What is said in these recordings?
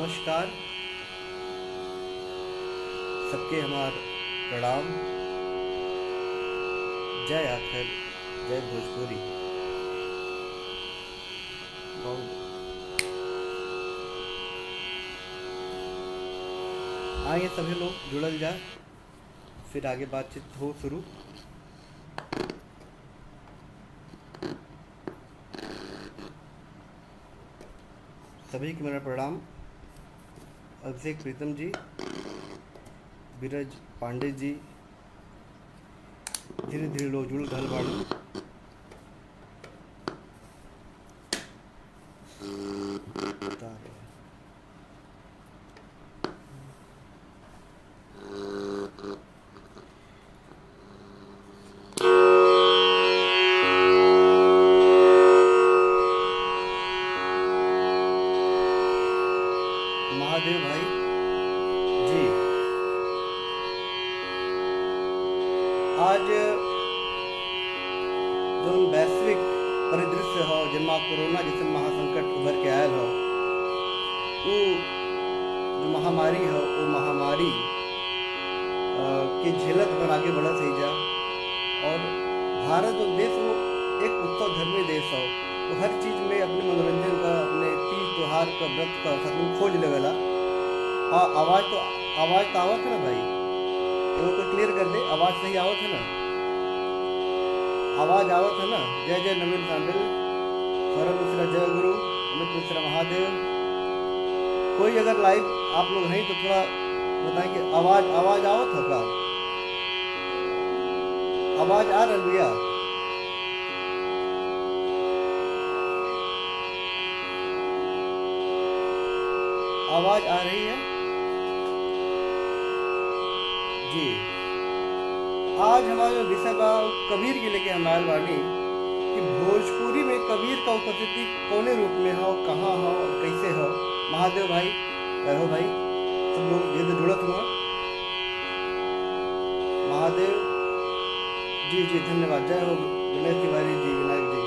नमस्कार। सबके हमार प्रणाम। जय आखिर जय भोजपुरी। आइए सभी लोग जुड़ल जाए, फिर आगे बातचीत हो शुरू। सभी की मेरा प्रणाम। अभिषेक प्रीतम जी, बीरज पांडे जी, धीरे धीरे लोग जुड़ गल बाड़ी। महादेव भाई जी, आज जो वैश्विक परिदृश्य हो जिनमें कोरोना जैसे महासंकट उभर के आयल हो, वो जो महामारी हो वो महामारी की झेलत पर आगे बढ़त ही जा। और भारत जो देश वो एक उत्सव धर्मी देश हो, तो हर चीज़ में अपने मनोरंजन का, अपने तीज त्योहार का, व्रत का सदन खोज लेवला। हाँ, आवाज़ तो आवत है ना भाई? वो तो क्लियर कर दे, आवाज़ सही आवत है ना? आवाज़ आवत है ना? जय जय नवीन सांडिल, सौरभ मिश्रा जय गुरु, अमित मिश्रा महादेव। कोई अगर लाइव आप लोग हैं तो थोड़ा बताएं कि आवाज़ आवत होगा? आवाज़ आ रही है? आवाज़ आ रही है जी। आज हमारा विषय बा कबीर के लेके हम आयल बानी कि भोजपुरी में कबीर का उपस्थिति कौने रूप में हो, कहाँ हो और कैसे हो। महादेव भाई, हो भाई, सब लोग ये जुड़त हुआ। महादेव जी जी धन्यवाद। जय हो गणेश तिवारी जी, विनायक जी,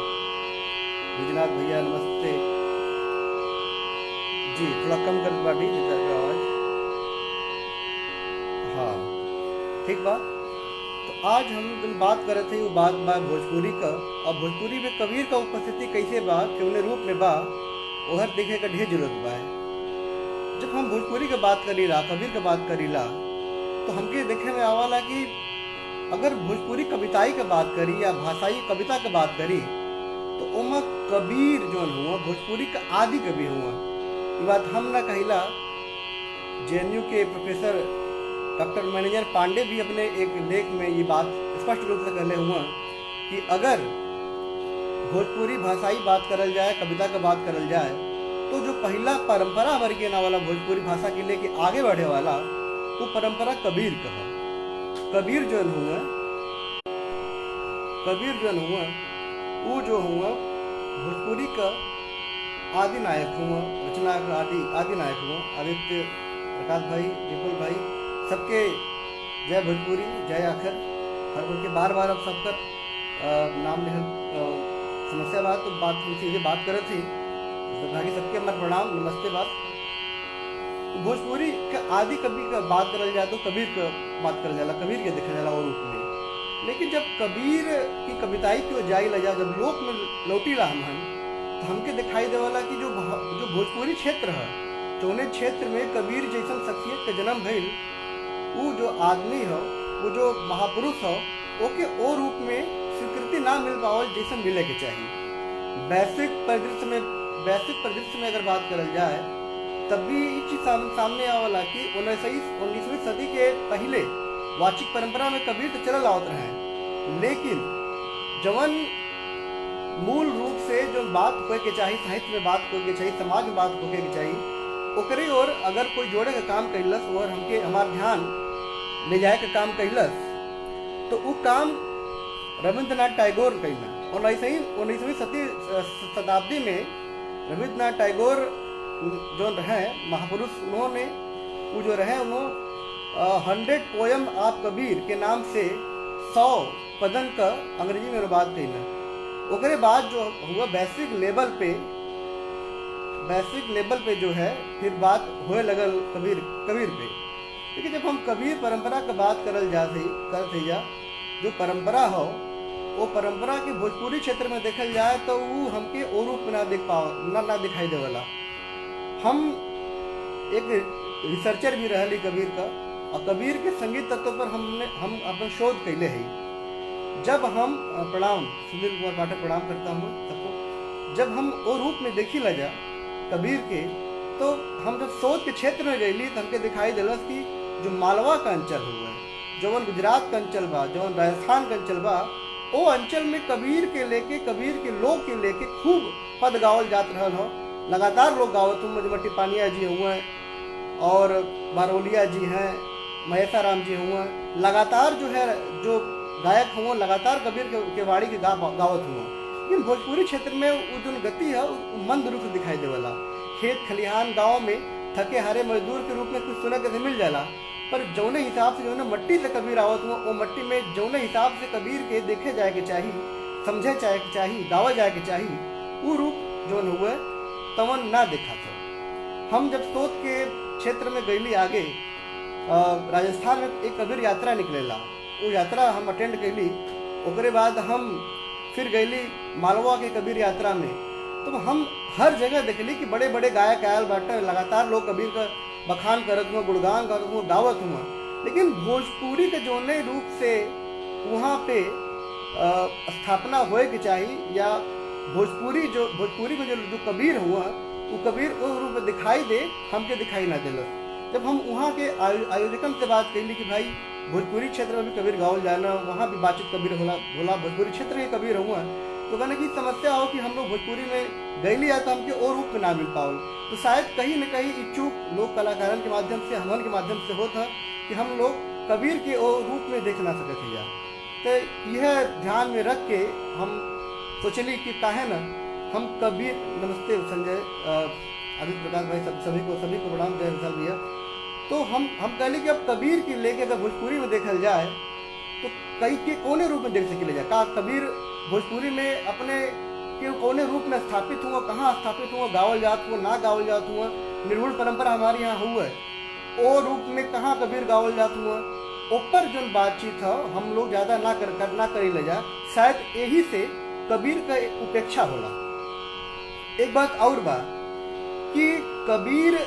विजनाथ भैया नमस्ते जी। थोड़ा कम कर बाटी आवाज़। हाँ ठीक बा। तो आज हम बात कर रहे थे वो बात बा भोजपुरी का, और भोजपुरी में कबीर का उपस्थिति कैसे बा, कौने रूप में बा, ओहर देखे का ढेर जरूरत बा। जब हम भोजपुरी की बात करीला, कबीर की बात करीला, तो हमके देखे में आवाला कि अगर भोजपुरी कविताई की बात करी या भाषाई कविता की बात करी, तो ओमा कबीर जो हुआ भोजपुरी का आदि कवि हुआ। ये बात हम ना कहिला, जेएनयू के प्रोफेसर डॉक्टर मैनेजर पांडे भी अपने एक लेख में ये बात स्पष्ट रूप से कहले हुआ कि अगर भोजपुरी भाषाई बात करल जाए, कविता का बात करल जाए, तो जो पहला परंपरा वर्गीय ना वाला भोजपुरी भाषा के लेके आगे बढ़े वाला वो परंपरा कबीर का है। कबीर जो हुआ वो जो हुआ भोजपुरी का आदि नायक हुआ, रचनायक आदि नायक हुआ। आदित्य प्रकाश भाई, विपुल भाई, सबके जय भोजपुरी, जय आखिर। हर कोई के बार बार अब सबका नाम लिखल समस्या बात, तो बात हम सीधे बात करे थी। भागी सबके हमारे प्रणाम नमस्ते बात। तो भोजपुरी का आदि कवि का बात करल जाए तो कबीर का बात करल जाला, कबीर के देखा जाला और रूप में। लेकिन जब कबीर की कविताई की जाई ला, जब लोक में लौटी ला हम, तो हमके दिखाई देवाला कि जो भोजपुरी क्षेत्र है, चौने क्षेत्र में कबीर जैसन शख्सियत का जन्म भइल, वो जो आदमी हो, वो जो महापुरुष हो, ओके ओ रूप में स्वीकृति ना मिल पावल जैसन मिले के चाहिए। वैश्विक परिदृश्य में अगर बात करल जाए, तब भी ये चीज सामने आवाला कि 19वीं सदी के पहले वाचिक परंपरा में कबीर तो चलल आवत रहे, लेकिन जवन मूल रूप से जो बात होए के चाहिए, साहित्य में बात होए के चाहिए, समाज में बात होए के चाहिए, ओकरे और अगर कोई जोड़े का काम कैलस और हमके हमार ध्यान ले जाए का काम कैलस, तो वो काम रविंद्रनाथ टैगोर कैला। और ऐसे ही 19वीं शताब्दी में रविंद्रनाथ टैगोर जो रहे महापुरुष, उन्होंने वो जो रहे उन्होंने 100 पोयम ऑफ कबीर के नाम से 100 पदन का अंग्रेजी में अनुवाद कैला। ओकरे बाद जो हुआ वैश्विक लेवल पे वैश्विक लेवल पे जो है फिर बात होए लगल कबीर कबीर पे। लेकिन जब हम कबीर परंपरा का बात करल जा जो परंपरा हो वो परंपरा के भोजपुरी क्षेत्र में देखल जाए तो वो हमके ओ रूप में ना देख पाओ ना दिखाई देवला। हम एक रिसर्चर भी रहली कबीर का, और कबीर के संगीत तत्व पर हम अपन शोध कैले है। जब हम प्रणाम सुनील कुमार पाठक प्रणाम करता हूँ सबको। जब हम वो रूप में देखी ला जा कबीर के, तो हम जब शोध के क्षेत्र में गईली तो हमके दिखाई दिलस कि जो मालवा का अंचल हुआ, जौन गुजरात का अंचल बा, जौन राजस्थान का अंचल बा, वो अंचल में कबीर के लेके कबीर के लोग के लेके खूब पद गावल जात रहल हो। लगातार लोग गावत हूँ, मजमटी पानिया जी हुए और बारोलिया जी हैं, महेशा राम जी हुआ, लगातार जो है जो गायक हुआ लगातार कबीर के वाड़ी के गावत हुआ। लेकिन भोजपुरी क्षेत्र में वो जो गति है वो मंद रूप से दिखाई देवला। खेत खलिहान गाँव में थके हारे मजदूर के रूप में कुछ सुने के मिल जाला, पर जौने हिसाब से जौने मट्टी से कबीर आवत हुआ वो मट्टी में जौने हिसाब से कबीर के देखे जाए के चाहिए, समझे जाए के चाहिए, गावा जाए के चाहिए, वो रूप जौन हुए तवन ना देखा था। हम जब सोच के क्षेत्र में गईली आगे राजस्थान में एक कबीर यात्रा निकलेला, वो यात्रा हम अटेंड कैली। ओकरे बाद हम फिर गईली मालवा के कबीर यात्रा में, तो हम हर जगह देखली कि बड़े बड़े गायक आयल बाटे, लगातार लोग कबीर का बखान करत हुआ, गुणगान करत हुआ, गावत हुआ। लेकिन भोजपुरी के जोने रूप से वहाँ पे स्थापना होए के चाहिए, या भोजपुरी में जो कबीर हुआ वो कबीर वो रूप में दिखाई दे, हमके दिखाई ना दिल। जब हम वहाँ के आयोजकन से बात कैली कि भाई भोजपुरी क्षेत्र में भी कबीर गावल जाना, वहाँ भी बातचीत कबीर होला भोजपुरी क्षेत्र में कबीर हुआ, तो कहने की समस्या हो कि हम लोग भोजपुरी में गईली या तो हमके और रूप में ना मिल पाओ। तो शायद कहीं न कहीं इच्छुक लोग कलाकारन के माध्यम से, हमन के माध्यम से होता कि हम लोग कबीर के वो रूप में देख ना सकते जा। तो यह ध्यान में रख के हम सोचली कि काहे न हम कबीर, नमस्ते संजय, आदित्य प्रकाश भाई, सभी को प्रणाम, जय विशाल भैया। तो हम कहली कि अब कबीर की लेके अगर भोजपुरी में देखल जाए तो कई के कोने रूप में देख सके जा का कबीर भोजपुरी में अपने के कोने रूप में स्थापित हुआ, कहाँ स्थापित हुआ, गावल जात हुआ, ना गावल जात हुआ, निर्गुण परंपरा हमारे यहाँ हुआ है, वो रूप में कहाँ कबीर गावल जात हुआ, ऊपर जो बातचीत है हम लोग ज़्यादा ना करी ले जा। शायद यही से कबीर का उपेक्षा होला। एक बात और बा कि कबीर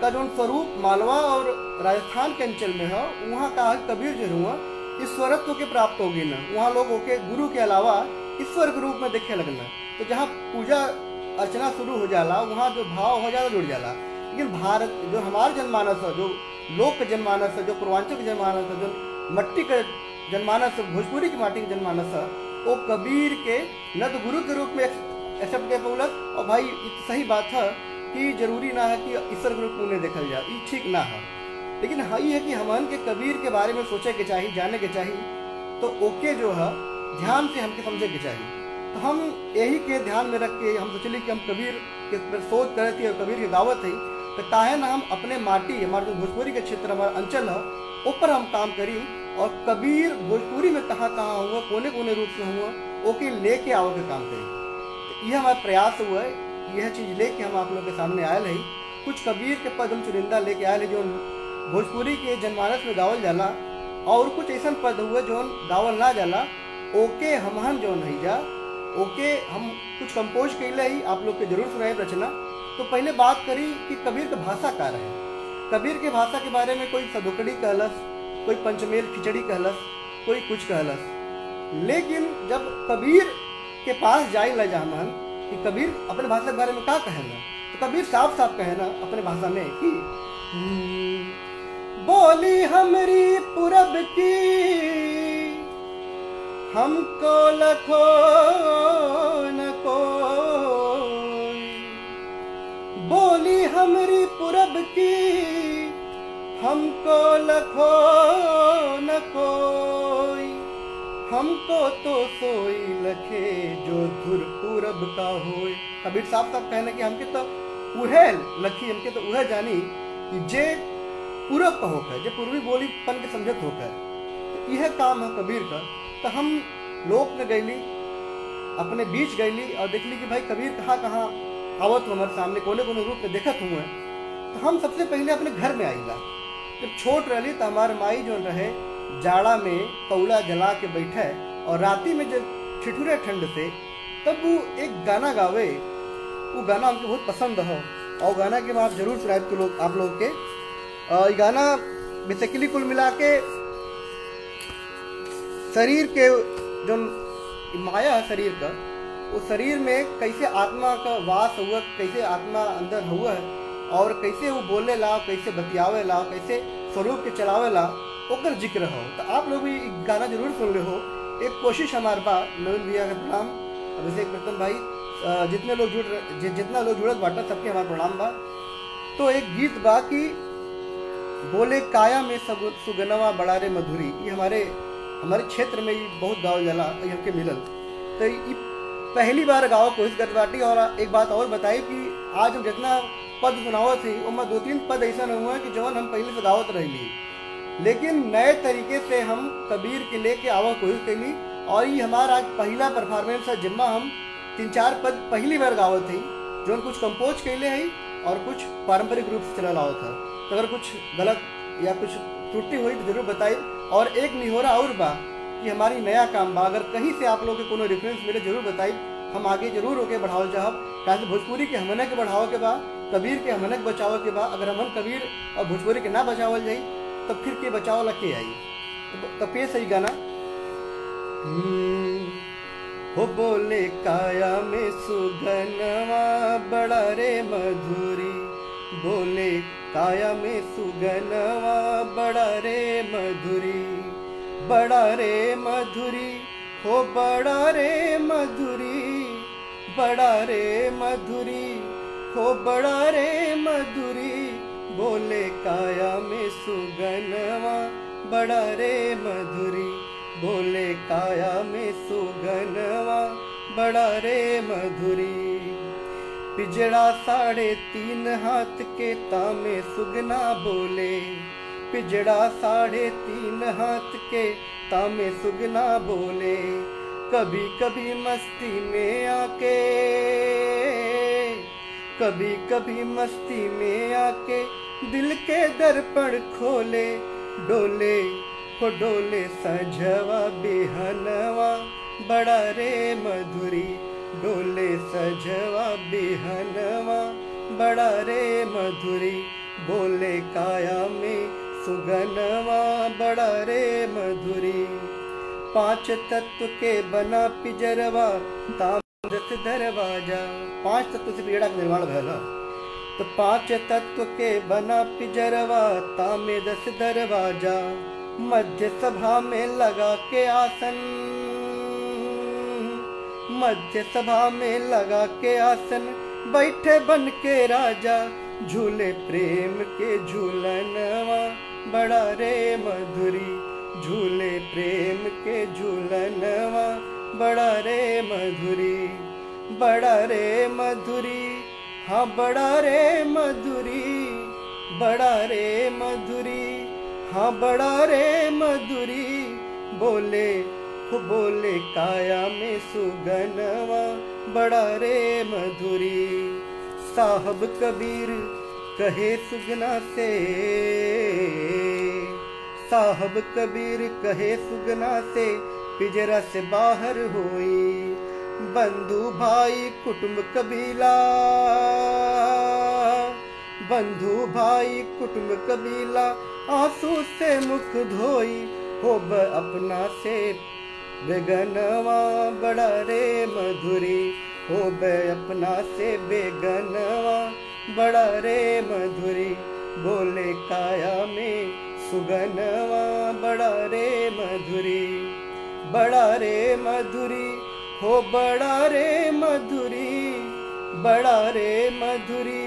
का जो स्वरूप मालवा और राजस्थान के अंचल में है, वहाँ का कबीर जो हुआ ईश्वरत्व के प्राप्त होगी ना, वहाँ लोगों के गुरु के अलावा ईश्वर के रूप में देखे लगना। तो जहाँ पूजा अर्चना शुरू हो जाला वहाँ जो भाव हो जाला जुड़ जाला। लेकिन भारत जो हमारे जनमानस है, जो लोक के जनमानस है, जो पूर्वांचल के जनमानस है, जो मट्टी के जनमानस है, भोजपुरी की माटी के जनमानस है, वो कबीर के न तो गुरु के रूप में एक्सेप्ट कर पौलस, और भाई सही बात है कि जरूरी ना है कि ईश्वर के रूप में उन्हें देखल जाए, ये ठीक ना है। लेकिन हाँ ये है कि हमन के कबीर के बारे में सोचे के चाहिए, जाने के चाहिए, तो ओके जो है ध्यान से हमके समझे के चाहिए। तो हम यही के ध्यान में रख के हम सोचली कि हम कबीर के शोध करे थे और कबीर के गावत है, तो काहे ना हम अपने माटी, हमारे जो भोजपुरी के क्षेत्र हमारा अंचल है ऊपर हम काम करी, और कबीर भोजपुरी में कहाँ कहाँ हुआ, कोने कोने रूप से हुआ, ओके लेके आओ के काम करें। तो यह हमारा प्रयास हुआ है, यह चीज़ लेके हम आप लोग के सामने आयल है। कुछ कबीर के पद हम चुनिंदा लेके आयल है जो भोजपुरी के जनमानस में गावल जाला, और कुछ ऐसा पद हुए जो गावल ना जाला, ओके हमहन जो नहीं जा, ओके हम कुछ कंपोज कैले ही आप लोग के जरूर सुनाए रचना। तो पहले बात करी कि कबीर का भाषा का रहे। कबीर के भाषा के बारे में कोई सदुकड़ी कहलस, कोई पंचमेल खिचड़ी कहलस, कोई कुछ कहलस। लेकिन जब कबीर के पास जाए ला हमन कि कबीर अपने भाषा के बारे में क्या कहना, तो कबीर साफ साफ कहना अपने भाषा में कि बोली हमरी पूरब की हमको लखो न कोई, बोली हमरी पूरब की हमको लखो न कोई, हमको तो सोई लखे जो धुर पूरब का होए। कबीर साफ साफ कहना कि हमके तो उहे लखी, हमके तो उहे जानी कि जे पूरब का होकर, जे पूर्वी बोली पन के समझत होकर। तो यह काम है कबीर का। तो हम लोक में गईली, अपने बीच गईली और देखली कि भाई कबीर कहाँ कहाँ आवत हो हमारे सामने कोने कोने रूप में देखत हुए, तो हम सबसे पहले अपने घर में आईला। जब छोट रही तो हमारे माई जो रहे जाड़ा में पौला जला के बैठे और राती में जब ठिठुरे ठंड से, तब वो एक गाना गावे। वो गाना हमको बहुत पसंद हो और गाना के मैं आप जरूर सुनाए तो लोग आप लोग के। ये गाना बेसिकली कुल मिला के शरीर के जो माया है शरीर का, वो शरीर में कैसे आत्मा का वास हुआ, कैसे आत्मा अंदर हुआ है और कैसे वो बोले ला, कैसे बतियावे ला, कैसे स्वरूप के चलावे ला, ओकर जिक्र हो। तो आप लोग भी गाना जरूर सुन ले हो। एक कोशिश हमारे बा, नवीन भैया का प्रणाम, अभिषेक प्रतन भाई, जितना लोग जुड़त बाटा सबके हमारा प्रणाम बा। तो एक गीत बा कि बोले काया में सुगनवा बड़ा रे मधुरी, ये हमारे क्षेत्र में ये बहुत गावल जाला, हमके मिलल। तो ये पहली बार गावा कोशिश कर बाटी। और एक बात और बताई कि आज हम जितना पद सुनावत थी उनमें 2-3 पद ऐसा नहीं हुआ कि जवन हम पहले से गावत रही, लेकिन नए तरीके से हम कबीर के लेके आवा कोशिश कैली। और ये हमारा आज पहला परफॉर्मेंस है जिम्मा हम 3-4 पद पहली बार गावत थी, जो कुछ कंपोज कैले है और कुछ पारंपरिक रूप से चला आवत है। तो अगर कुछ गलत या कुछ त्रुटि हुई तो जरूर बताइए। और एक निहोरा और बा कि हमारी नया काम बा, अगर कहीं से आप लोग के कोनो रेफरेंस मिले जरूर बताइए, हम आगे जरूर होके बढ़ावल चाहब। कैसे भोजपुरी के हमने के बढ़ावे के बा, कबीर के हमने के बचावे के बा। अगर हमन कबीर और भोजपुरी के ना बचावल जाई तो फिर के बचाव ला के आई। तो पेश सही गाना। हो बोले काया में सुगनवा बड़ा रे मधुरी, बोले काया में सुगनवा बड़ा रे मधुरी, बड़ा रे मधुरी, हो बड़ा रे मधुरी, बड़ा रे मधुरी, हो बड़ा रे मधुरी, बोले काया में सुगनवा बड़ा रे मधुरी, बोले काया में सुगनवा बड़ा रे मधुरी। पिजड़ा 3.5 हाथ के तामे सुगना बोले, पिजड़ा 3.5 हाथ के तामे सुगना बोले, कभी कभी मस्ती में आके, कभी कभी मस्ती में आके दिल के दर्पण खोले, डोले हो डोले सजवा बिहनवा बड़ा रे मधुरी, डोले सजवा बिहनवा बड़ा रे मधुरी, बोले काया में सुगनवा बड़ा रे मधुरी। 5 तत्व के बना पिजरवा ताम 10 दरवाजा, 5 तत्व से पिजड़ा का निर्माण भला। तो 5 तत्व के बना पिजरवा तामे 10 दरवाजा, मध्य सभा में लगा के आसन, मध्य सभा में लगा के आसन, बैठे बन के राजा, झूले प्रेम के झूलनवा बड़ा रे मधुरी, झूले प्रेम के झूलनवा बड़ा रे मधुरी, बड़ा रे मधुरी, हाँ बड़ा रे मधुरी, बड़ा रे मधुरी, हाँ बड़ा रे मधुरी, बोले हो बोले काया में सुगनवा बड़ा रे मधुरी। साहब कबीर कहे सुगना से, साहब कबीर कहे सुगना से, पिजरा से बाहर होई, बंधु भाई कुटुंब कबीला, बंधु भाई कुटुंब कबीला, आंसू से मुख धोई, हो अपना से बेगनवा बड़ा रे मधुरी, हो अपना से बेगनवा बड़ा रे मधुरी, बोले काया में सुगनवा बड़ा रे मधुरी, बड़ा रे मधुरी, हो बड़ा रे मधुरी, बड़ा रे मधुरी,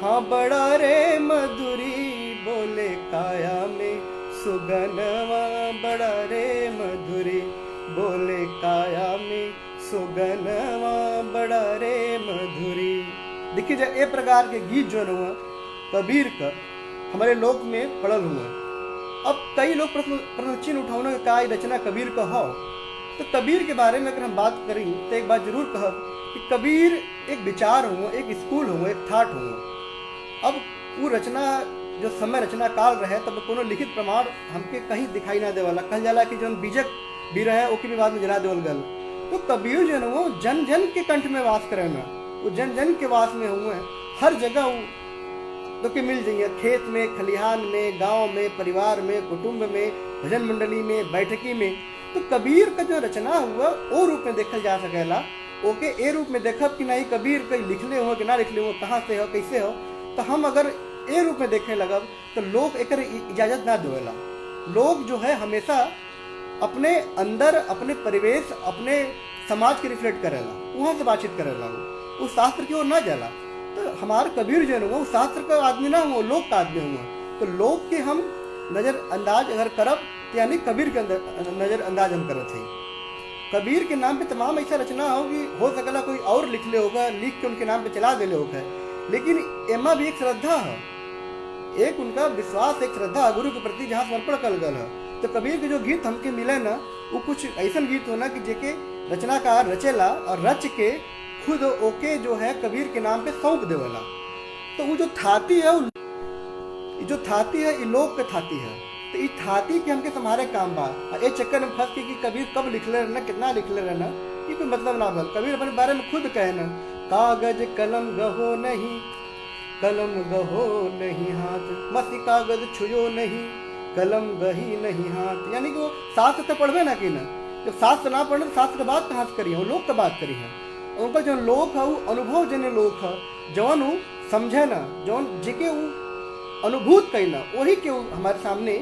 हाँ बड़ा रे मधुरी, बोले काया में सुगनवा बड़ा रे मधुरी, बोले काया में सुगनवा बड़ा रे मधुरी। देखिए जब ए प्रकार के गीत जो हुआ कबीर का हमारे लोक में पड़ल हुआ। अब कई लोग प्रश्न चिन्ह उठाने का रचना कबीर का हो, तो कबीर के बारे में अगर हम बात करें तो एक बात जरूर कहब कि कबीर एक विचार हुआ, एक स्कूल हुआ, एक थाट हुआ। अब वो रचना जो समय रचना काल रहे तब कोनो लिखित प्रमाण हमके कहीं दिखाई ना देवाला। कहल जाला कि जो बीजक भी रहे ओके भी बाद में जला देवल गल। तो कबीर जो है वो जन जन के कंठ में वास करे ना, वो जन जन के वास में हुए, हर जगह वो तो के मिल जाइए, खेत में, खलिहान में, गांव में, परिवार में, कुटुंब में, भजन मंडली में, बैठकी में। तो कबीर का जो रचना हुआ वो रूप में देखल जा सकेला। ओके ए रूप में देखब कि नहीं कबीर कहीं लिखले हो कि ना लिखले हो, कहाँ से हो, कैसे हो। तो हम अगर ए रूप में देखे लगब तो लोग एक इजाजत ना देवेला। लोग जो है हमेशा अपने अंदर, अपने परिवेश, अपने समाज के रिफ्लेक्ट करेला, वहाँ से बातचीत करेला, वो शास्त्र की ओर ना जाला। तो हमारे कबीर जो है वो शास्त्र का आदमी ना हुआ, लोक का आदमी हुआ। तो लोग के हम नज़रअंदाज अगर करब तो यानी कबीर के अंदर नज़रअंदाज हम करत है। कबीर के नाम पे तमाम ऐसा रचना होगी, हो सकला कोई और लिख ले होगा, लिख के उनके नाम पे चला दे होगा, लेकिन एमा भी एक श्रद्धा है, एक उनका विश्वास, एक श्रद्धा गुरु के प्रति जहाँ समर्पण कल गल है। तो कबीर के जो गीत हमके मिले ना वो कुछ ऐसा गीत होना कि जेके रचनाकार रचेला और रच के खुद ओके जो है कबीर के नाम पे सौंप देवेला। तो वो जो थाती है, जो थाती है ये लोग के थाती है। तो ये थाती के हमके तुम्हारे काम बा, ये चक्कर में फंस के कि कबीर कब लिखले रहना, कितना लिखले रहना, ये कोई मतलब ना बल। कबीर अपने बारे में खुद कहे ना, कागज कलम गहो नहीं, कलम गहो नहीं हाथ, मसी कागज छुयो नहीं, कलम गही नहीं हाथ। यानी कि वो शास्त्र तो पढ़वे ना कि ना, जब शास्त्र ना पढ़े तो शास्त्र की बात कहाँ से करी है, वो लोग की बात करी है। उनका जो लोग है वो अनुभव जने लोग है, जौन वो समझे ना, जौन जिके वो अनुभूत कही ना, वही के हमारे सामने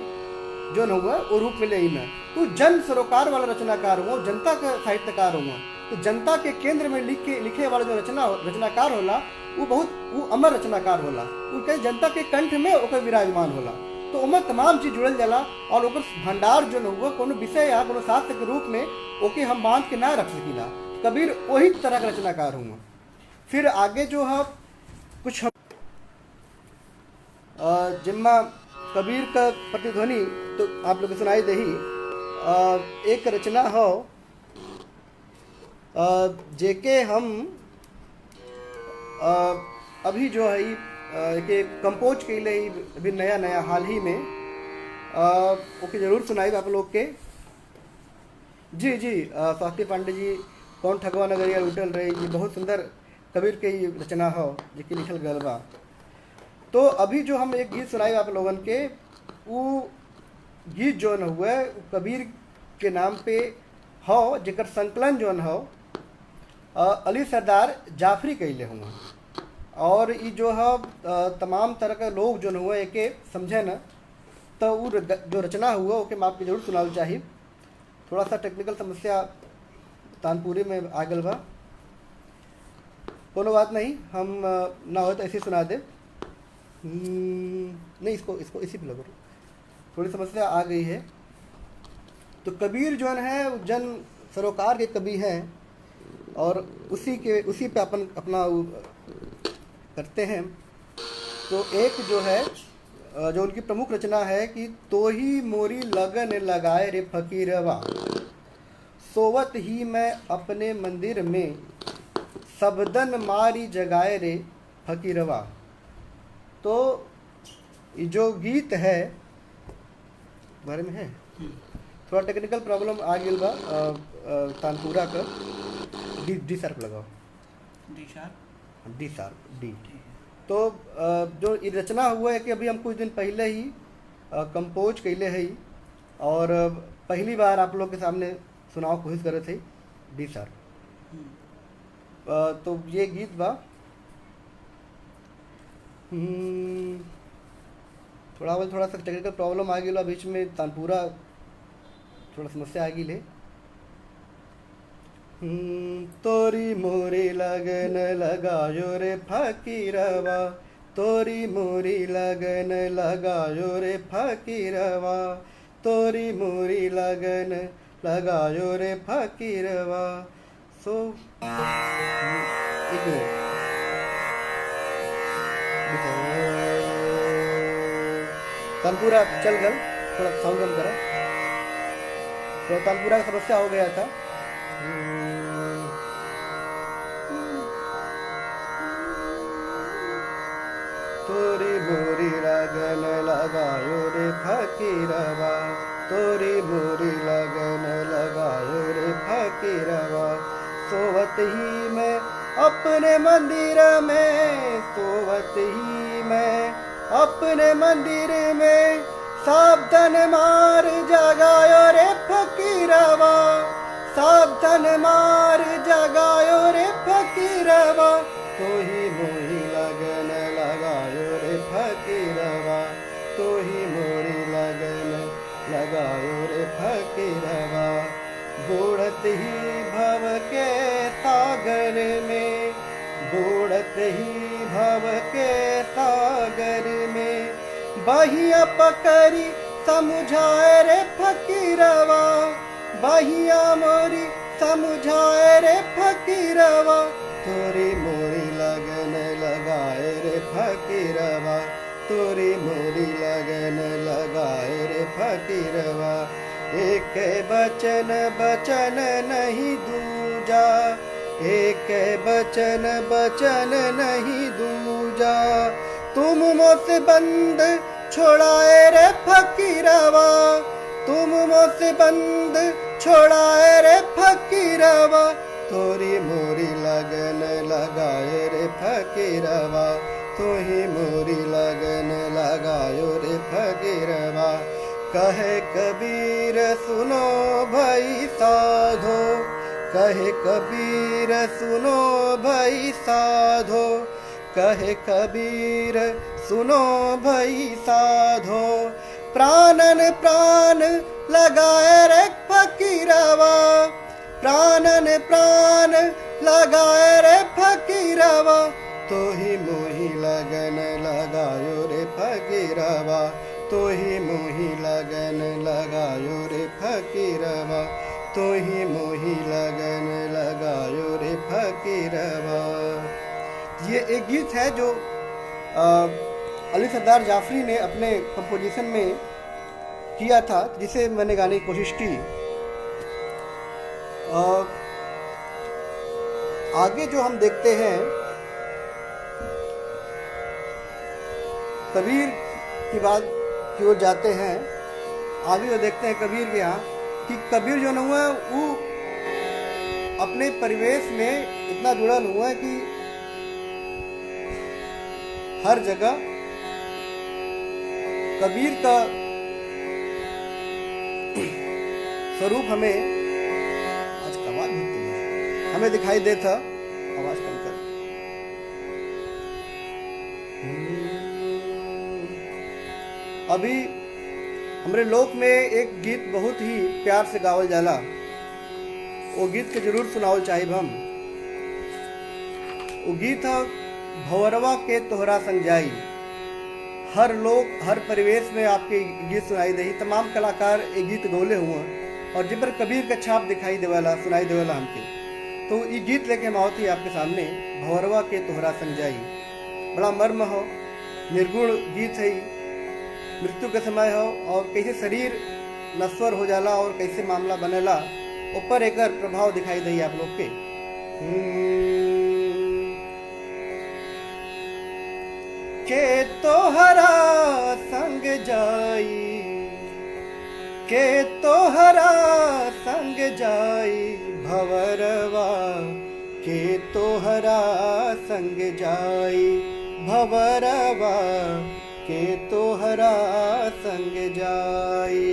जो न हुआ वो रूप में ले ना। तो जन सरोकार वाला रचनाकार हुआ, जनता का साहित्यकार हुआ। तो जनता के केंद्र में लिखे वाला जो रचनाकार होला वो अमर रचनाकार होला, वो जनता के कंठ में ओकर विराजमान होला। तो उमर तमाम चीज जुड़ल जाला और ओकर भंडार जो न हुआ कोनो विषय या कोनो शास्त्र के रूप में ओके हम बांध के ना रख सकीला। कबीर वही तरह का रचनाकार हुआ। फिर आगे जो है कुछ जिम्मा कबीर का प्रतिध्वनि तो आप लोग सुनाई दे ही। एक रचना हो जेके हम अभी जो है के कंपोज के लिए अभी नया नया हाल ही में ओके जरूर सुनाई आप लोग के। जी जी स्वाति पांडे जी कौन ठगवा नगरिया उठल रही जी, बहुत सुंदर कबीर के ही रचना हो जिसकी लिखल गल बा। तो अभी जो हम एक गीत सुनाई आप लोगन के, वो गीत जो न हुआ कबीर के नाम पे हो, जेकर संकलन जो न हो अली सरदार जाफरी कैले हुआ। और ये जो है तमाम तरह का लोग जो न हुआ एके समझे न, तो वो जो रचना हुआ ओके मैं आपके जरूर सुनाना चाहिए। थोड़ा सा टेक्निकल समस्या तानपुरी में आ गल बा, कोनो बात नहीं, हम ना हो तो ऐसे सुना दे। नहीं इसको इसको इसी पे लगो, थोड़ी समस्या आ गई है। तो कबीर जो है जन सरोकार के कवि हैं और उसी पे अपना करते हैं। तो एक जो है जो उनकी प्रमुख रचना है कि तो ही मोरी लगन लगाए रे फकीरवा, सोवत ही मैं अपने मंदिर में, सबदन मारी जगाए रे फकीरवा। तो जो गीत है बारे में है थोड़ा टेक्निकल प्रॉब्लम आ गई बा, तानपुरा का डी शार्प लगाओ, डी शार्प डी। तो जो ये रचना हुआ है कि अभी हम कुछ दिन पहले ही कंपोज कैले है और पहली बार आप लोग के सामने सुनाओ कोशिश करे थे डी शार्प। तो ये गीत बा थोड़ा सा टेक्निकल प्रॉब्लम आ गई बीच में, तानपुरा थोड़ा समस्या आ गई ले। तोरी मोरी लगन लगायो रे फकीरवा, तोरी मोरी लगन लगायो रे फकीरवा, तोरी मोरी लगन लगायो रे फकीरवा। सो एक तानपुरा चल गल, थोड़ा साउंड कम करा, तो तानपुरा का समस्या हो गया था। तोरी मोरी लगन लगायो रे फकीरवा, तोरी मोरी लगन लगायो रे फकीरवा। सोवत ही मैं अपने मंदिर में, सोवत ही मैं अपने मंदिर में, सावधान मार जगायो रे फकीरवा, सावधान मार जगायो रे फकीरवा। तो ही मोही लगन लगायो रे फकीरवा, तो ही मोरी लगन लगायो रे फकीरवा। बूढ़त ही भव के सागर में, बूढ़त ही भव के सागर में, बहिया पकड़ी समझाए रे फकीरवा, बहिया मोरी समझाए रे फकीरवा। तोरी मोरी लगन लगाए रे फकीरवा, तोरी मोरी लगन लगाए रे फकीरवा। एक बचन बचन नहीं दूजा, एक बचन बचन नहीं दूजा, तुम मुझसे बंद छोड़ाए रे फकीरवा, तुम मुझसे बंद छोड़ाए रे फकीरवा। तोरी मोरी लगन लगाए रे फकीरवा, तो ही मोरी लगन लगायो रे फकीरवा। कहे कबीर सुनो भाई साधो, कहे कबीर सुनो भाई साधो, कहे कबीर सुनो भाई साधो। प्राणन प्राण लगाए रे फकीरवा, प्राणन प्राण लगाए रे फकीरवा। तो ही मोही लगन लगायो रे फकीरवा, तो ही मोही लगन लगायो रे फकीरवा, तो ही मोही लगन लगायो रे फकीरवा। ये एक गीत है जो अली सरदार जाफरी ने अपने कंपोजिशन में किया था, जिसे मैंने गाने की कोशिश की। आगे जो हम देखते हैं कबीर की बात की ओर जाते हैं, आगे जो देखते हैं कबीर के यहाँ कि कबीर जो हुआ है वो अपने परिवेश में इतना जुड़ा हुआ है कि हर जगह कबीर का स्वरूप हमें आज का आवाज हमें दिखाई देता। आवाज कम कर। अभी हमारे लोक में एक गीत बहुत ही प्यार से गावल जाला, वो गीत के जरूर सुनावल चाहिए हम। वो गीत है भवरवा के तोहरा संजाई। हर लोग हर परिवेश में आपके गीत सुनाई दे, तमाम कलाकार एक गीत गौले हुए और जिन पर कबीर का छाप दिखाई देवाला सुनाई देवाला हमके। तो ये गीत लेके हम आवती आपके सामने, भवरवा के तोहरा संजाई। बड़ा मर्म हो, निर्गुण गीत है, मृत्यु के समय हो और कैसे शरीर नश्वर हो जाला और कैसे मामला बनेला ऊपर एक प्रभाव दिखाई दे आप लोग के। के तोहरा संग जाई, के तोहरा संग जाई भवरवा, के तोहरा संग जाई भवरवा, के तोहरा संग जाई।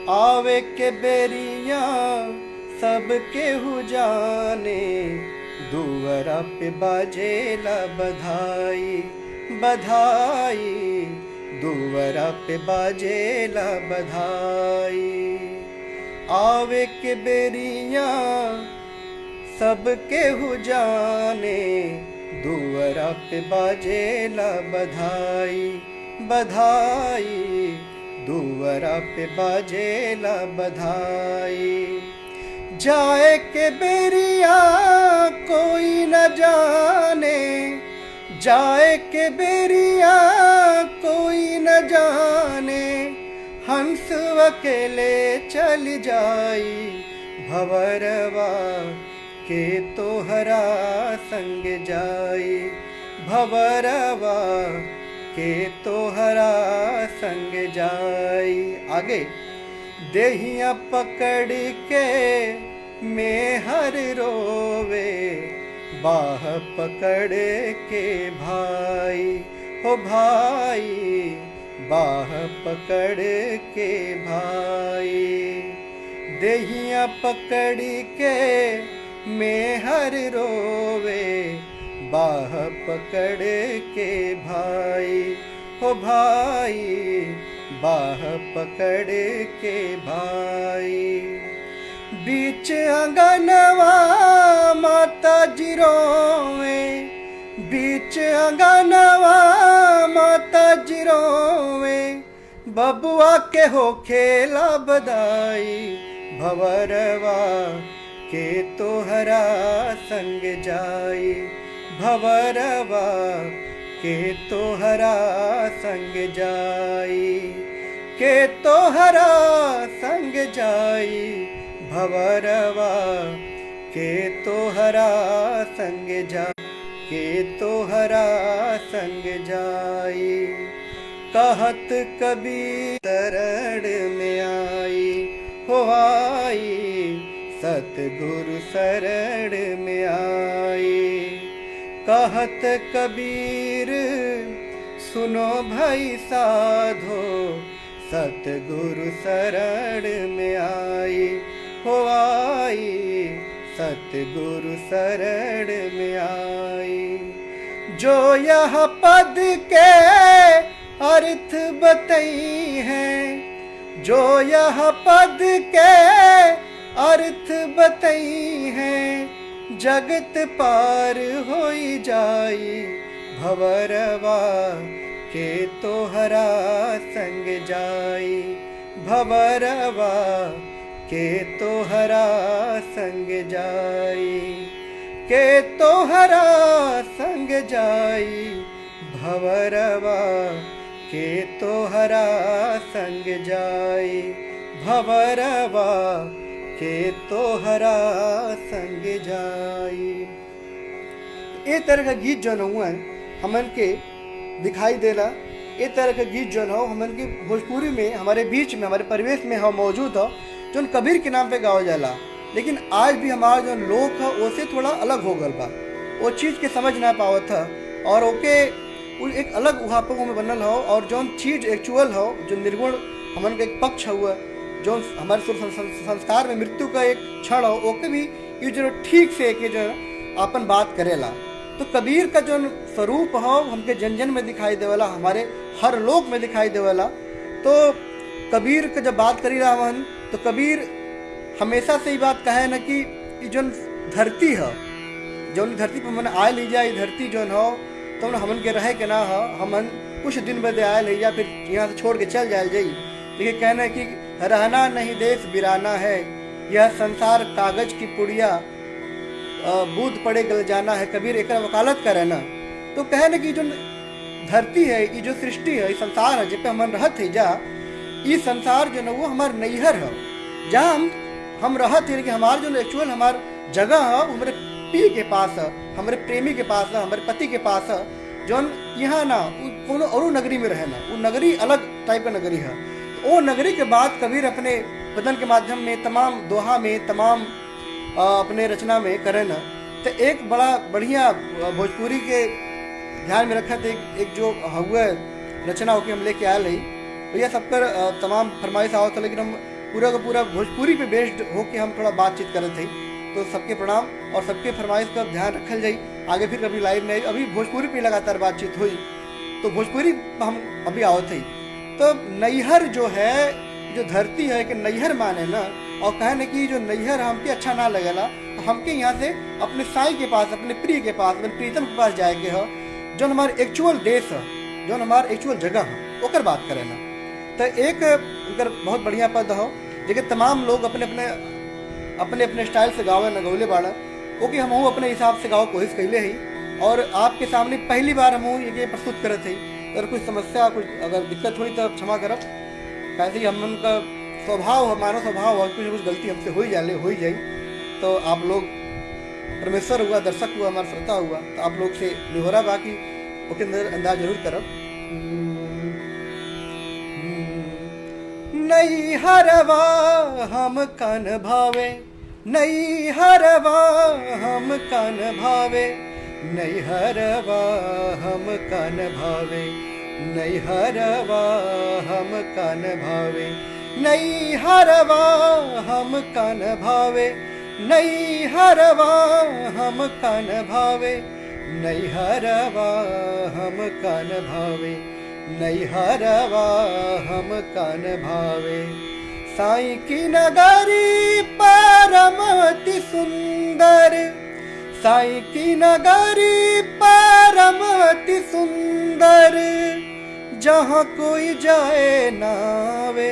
आवे के बेरिया सब केहू जाने, दुअरा पे बाजेला बधाई बधाई, दुअरा पे बाजेला बधाई। आवे के बेरिया सब केहू जाने, दुअरा पे बाजेला बधाई बधाई, दुअरा पे बाजेला बधाई। जाए के बेरिया कोई न जाने, जाए के बेरिया कोई न जाने, हंस अकेले चल जाई भवरवा के तोहरा संग जाई, भवरवा के तोहरा संग जाई। आगे देहिया पकड़ के मेहर रोवे, बाह पकड़ के भाई हो भाई, बाह पकड़ के भाई। देहिया पकड़ के मेहर रोवे, बाह पकड़ के भाई हो भाई, बाह पकड़ के भाई। बीच अंगनवा माता जी रोवे, बीच अंगनवा माता जी रोवे, बबुआ के हो खेला बधाई, भवरवा के तोहरा संग जाई, भवरवा के तोहरा संग जाई, के तोहरा संग जाई, भवरवा के तोहरा संग जाई, के तोहरा संग जाई। कहत कबीर शरण में आई हो आई, सतगुरु शरण में आई। कहत कबीर सुनो भाई साधो, सतगुरु शरण में आई हो आई, सतगुरु शरण में आई। जो यह पद के अर्थ बतई हैं, जो यह पद के अर्थ बतई हैं, जगत पार होई जाई, भवरवा के तोहरा संग जाई, भवरवा के तोहरा संग जाई, के तोहरा संग जाई, भवरवा के तोहरा संग जाई, भवरवा के तोहरा संग जाई। ए तरह का गीत जो हुआ हमन के दिखाई देला, ए तरह का गीत जो हो हमन के भोजपुरी में हमारे बीच में हमारे परिवेश में हो मौजूद हो, जो कबीर के नाम पे गाओ जाला। लेकिन आज भी हमारा जो लोक है उससे थोड़ा अलग हो गल बा, वो चीज़ के समझ ना पावत है और ओके एक अलग उहापों में बनल हो। और जो चीज़ एक्चुअल हो, जो निर्गुण हमन का एक पक्ष हुआ, जो हमारे संस्कार में मृत्यु का एक क्षण हो, ओके भी ये जो ठीक से कि जो अपन बात करेला। तो कबीर का जो स्वरूप हो हमके जन जन में दिखाई देवला, हमारे हर लोक में दिखाई देवला। तो कबीर का जब बात करी रहा हन तो कबीर हमेशा से ही बात कहे न कि जो धरती है, जो धरती पर मन आए ली जाए, धरती जो हो तो हमन के रहे के ना हो, हमन कुछ दिन बाद आए ले जा फिर यहाँ से छोड़ के चल जाए जाई। देखिए कहना है कि रहना नहीं देश बिराना है, यह संसार कागज की पुड़िया, बूंद पड़े गल जाना है। कबीर एक वकालत करे ना, तो कहे ना कि जो धरती है, ये जो सृष्टि है, ये संसार है जिस पे हमन रहत है, जा ये संसार जो ना वो हमार नैहर है, जहाँ हम रहत है। लेकिन हमार जो एक्चुअल हमार जगह है हमारे पी के पास है, हमारे प्रेमी के पास है, हमारे पति के पास है। जो यहाँ ना कोनो और नगरी में रहे ना, वो नगरी अलग टाइप का नगरी है। वो नगरी के बाद कबीर अपने बदन के माध्यम में तमाम दोहा में, तमाम अपने रचना में करे ना, तो एक बड़ा बढ़िया भोजपुरी के ध्यान में रखा थे। एक जो हुआ रचना होकर हम लेके आए रही, भैया सबकर तमाम फरमाइश आवत था, लेकिन हम पूरा का पूरा भोजपुरी पे बेस्ड होके हम थोड़ा बातचीत करे थे। तो सबके प्रणाम और सबके फरमाइश का ध्यान रखल जाई। आगे फिर कभी लाइव में अभी भोजपुरी पे लगातार बातचीत हुई, तो भोजपुरी हम अभी आवत थे। तो नैहर जो है, जो धरती है कि नैहर माने ना, और कहे ना कि जो नैहर हमके अच्छा ना लगेला, हमके यहाँ से अपने साई के पास, अपने प्रिय के पास, अपने प्रीतम के पास जाए के हो, जो हमारे एक्चुअल देश है, जो हमारे एक्चुअल जगह है, ओकर बात करे ना। तो एक उनकर बहुत बढ़िया पद हो, जेके तमाम लोग अपने अपने अपने स्टाइल से गावे न गौले बाड़ा, ओके हम अपने हिसाब से गाँव कोशिश कैले ही। और आपके सामने पहली बार हम ये प्रस्तुत करे थे। अगर कुछ समस्या, कुछ अगर दिक्कत हुई तो क्षमा करब, कैसे ही हम उनका स्वभाव है, मानव स्वभाव है, कुछ न कुछ गलती हमसे हो ही जाए, तो आप लोग परमेश्वर हुआ, दर्शक हुआ, हमारा श्रोता हुआ, तो आप लोग से निहोरा बाकी ओके अंदाज जरूर करब। नहीं हरवा हम कन भावे, नहीं हरवा हम कन भावे, नहीं हरवा हम कन भावे, नहीं हरवा हम कन भावे, नहीं हरवा हम कन भावे, नहीं हरवा हम कन भावे, नहीं हरवा हम कन भावे, नहीं हरवा हम कन भावे। साईं की नगरी परमति सुंदर, साईं की नगरी परमति सुंदर, जहाँ कोई जाए नावे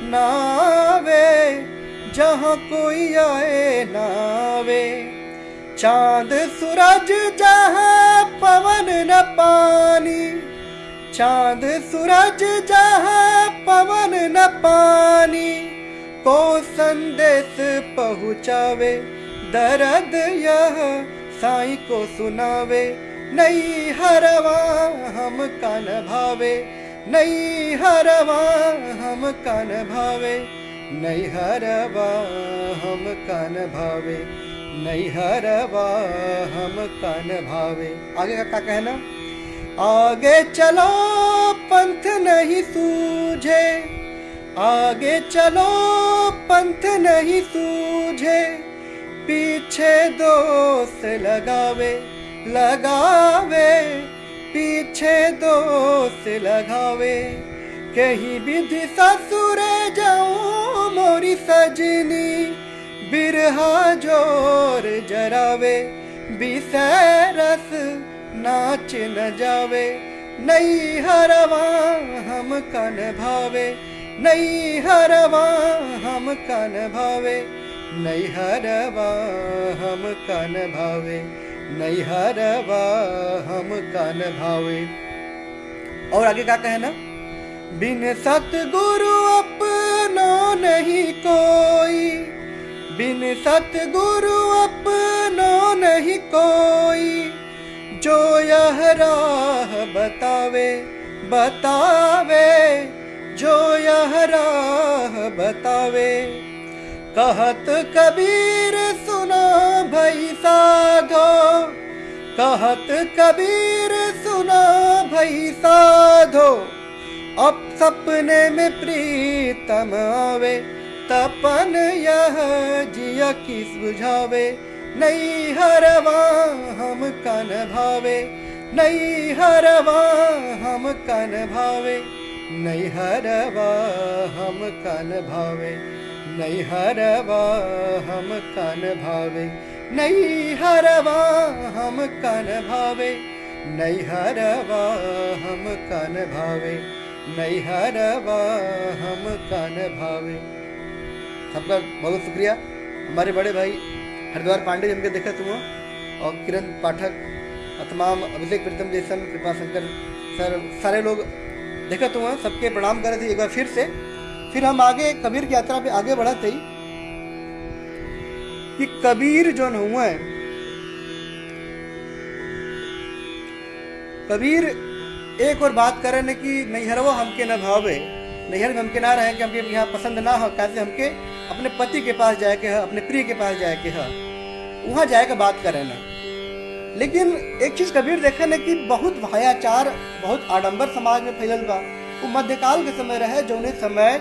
नावे, जहाँ कोई आए नावे। चांद सूरज जहाँ पवन न पानी, चांद सूरज जहाँ पवन न पानी, को संदेश पहुँचावे, दर्द यह साईं को सुनावे। नहीं हरवा हम कन भावे, नहीं हरवा हम कन भावे, नहीं हरवा हम कन भावे, नहीं हरवा हम कन भावे। आगे का क्या कहना? आगे चलो पंथ नहीं सूझे, आगे चलो पंथ नहीं सूझे, पीछे दोस्त लगावे लगावे, पीछे दोस्त लगावे। कहीं विधि ससुर जाऊं मोरी सजनी, बिरहा जोर जरावे, बिसरस नाच न जावे। नहीं हरवा हम कन भावे, नहीं हरवा हम कन भावे, नहीं हरवा हम कन भावे, नहीं हरवा हम कन भावे। और आगे क्या कहना? बिन सतगुरु अपनो नहीं कोई, बिन सतगुरु अपनो नहीं कोई, जो यह राह बतावे बतावे, जो यह राह बतावे। कहत कबीर सुनो भई साधो, कहत कबीर सुनो भई साधो, अब सपने में प्रीतम आवे, तपन यह जिया किस बुझावे। नहीं हरवा हम कन भावे, नहीं हरवा हम कन भावे, नहीं हरवा हम कन भावे, नहीं हरवा हम कन भावे, नहीं हरवा हम कन भावे, नहीं हरवा हम कन भावे, नहीं हरवा हम कन भावे। सबका बहुत शुक्रिया। हमारे बड़े भाई हरिद्वार पांडे हमके देखा तुम, और किरण पाठक और तमाम अभिषेक प्रीतम जैसन, कृपा शंकर सर, सारे लोग देखा तुम, सबके प्रणाम करे थे एक बार फिर से। फिर हम आगे कबीर की यात्रा पे आगे बढ़ा थे कि कबीर जो हुआ है, कबीर एक और बात करे न कि नैहरवा हमके न भावे, नैहर में हमके ना रहे कि हमके यहाँ पसंद ना हो, कैसे हमके अपने पति के पास जाए के है, अपने प्रिय के पास जाए के है, वहाँ जाए के बात करे ना। लेकिन एक चीज कबीर देखे न कि बहुत भायाचार, बहुत आडंबर समाज में फैलल बा। वो मध्यकाल के समय रहे, जो समय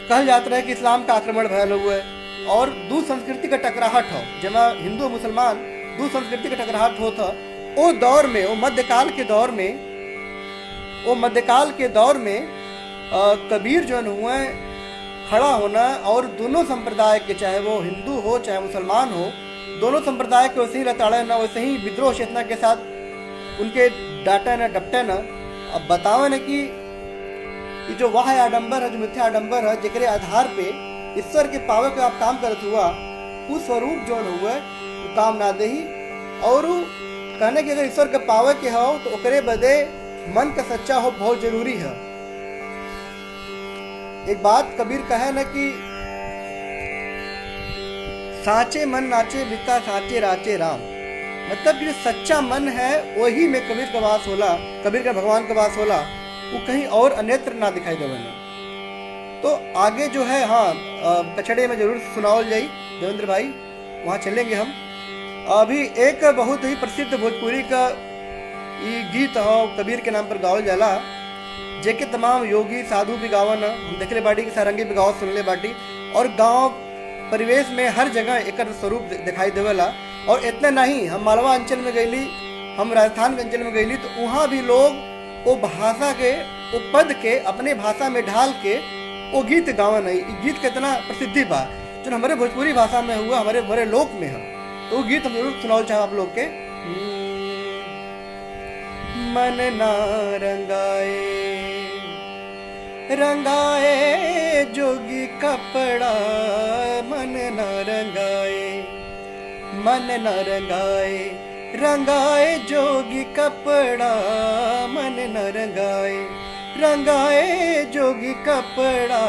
कहल जाता रहे कि इस्लाम का आक्रमण भयल हुआ है और दो संस्कृति का टकराहट हो, जमा हिंदू मुसलमान दो संस्कृति का टकराहट होता। वो दौर में, वो मध्यकाल के दौर में, वो मध्यकाल के दौर में कबीर जो हुआ खड़ा होना और दोनों संप्रदाय के, चाहे वो हिंदू हो चाहे मुसलमान हो, दोनों संप्रदाय के वैसे ही लताड़े ना, वैसे ही विद्रोह चेतना के साथ उनके डाटा न डपटे न। अब बतावे न कि जो वाह आडंबर है, जो मिथ्या आडंबर है, जेकरे आधार पे ईश्वर के पावे के आप काम करत हुआ, उस स्वरूप जो हुआ वो काम ना दे ही। और कहने कि अगर ईश्वर के पावे के हो तो ओकरे बदे मन का सच्चा हो बहुत जरूरी है। एक बात कबीर का है ना कि साचे मन नाचे बिता साचे राचे राम, मतलब कि जो सच्चा मन है वही में कबीर का वास होला, कबीर का भगवान का वास होला, वो कहीं और अन्यत्र ना दिखाई देवे ना। तो आगे जो है हाँ कछड़े में जरूर सुनाओल जाई देवेंद्र भाई, वहाँ चलेंगे हम। अभी एक बहुत ही प्रसिद्ध भोजपुरी का ये गीत हो कबीर के नाम पर गावल जाला, जेके तमाम योगी साधु भी गावन, हम देखले बाटी कि सारंगी भी गावत सुनले बाटी, और गांव परिवेश में हर जगह एक स्वरूप दिखाई देवेला। और इतना नहीं, हम मालवा अंचल में गईली, हम राजस्थान के अंचल में गईली, तो वहाँ भी लोग वो भाषा के वो पद के अपने भाषा में ढाल के वो गीत गावन है। गीत कितना प्रसिद्धि बा जो हमारे भोजपुरी भाषा में हुआ, हमारे बड़े लोक में है। तो वो गीत हम जरूर सुनाओ चाहे आप लोग के। मन ना रंगाए रंगाए जोगी कपड़ा, मन न रंगाए मन न रंगाए रंगाए जोगी कपड़ा, मन न रंगाए रंगाए जोगी कपड़ा,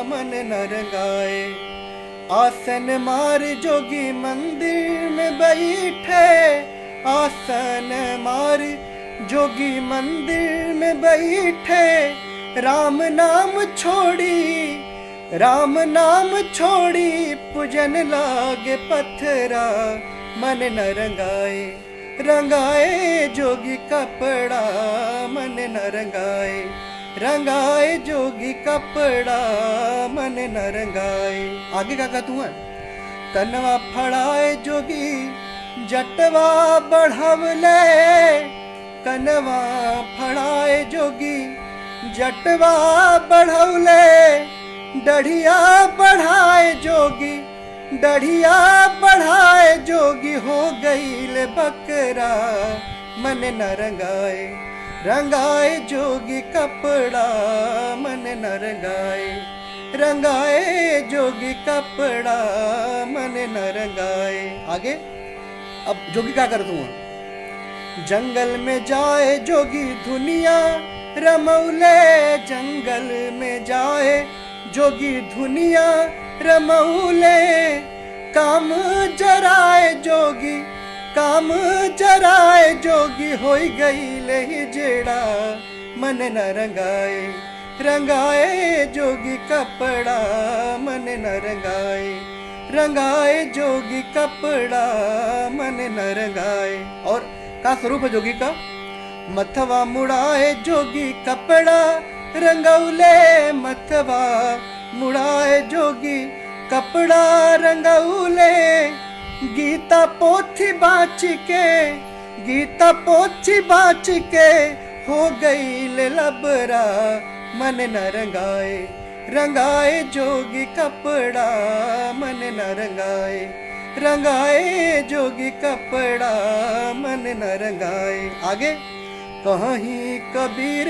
मन न रंगाए। आसन मार जोगी मंदिर में बैठे, आसन मार जोगी मंदिर में बैठे, राम नाम छोड़ी राम नाम छोड़ी, पूजन लागे पत्थरा, मन न रंगाए रंगाए जोगी कपड़ा, मन न रंगाए रंगाए जोगी कपड़ा, मन न रंगाए। आगे का तू है, तनवा फड़ाए जोगी जटवा बढ़वले, कनवा फड़ाए जोगी जटवा बढ़ौले, डढ़िया बढ़ाए जोगी डढ़िया बढ़ाए जोगी, हो गईल बकरा, मन न रंगाए रंगाए जोगी कपड़ा, मन न रंगाए रंगाए जोगी कपड़ा, मन न रंगाए। आगे अब जोगी क्या कर दूँ, जंगल में जाए जोगी धुनिया रमौले, जंगल में जाए जोगी धुनिया रमौले, काम जराए जोगी काम जराए जोगी, होई गईले हिजड़ा, मन न रंगाए रंगाए जोगी कपड़ा, मन न रंगाए रंगाए जोगी कपड़ा, मन न रंगाए। और का स्वरूप है जोगी का, मथवा मुड़ाए जोगी कपड़ा रंगौले, मथवा मुड़ाए जोगी कपड़ा रंगौले, गीता पोथी बाच के गीता पोथी बाच के, हो गई लबरा, मन न रंगाए रंगाए जोगी कपड़ा, मन न रंगाए रंगाए जोगी कपड़ा, मन न रंगाए। आगे, कहीं कबीर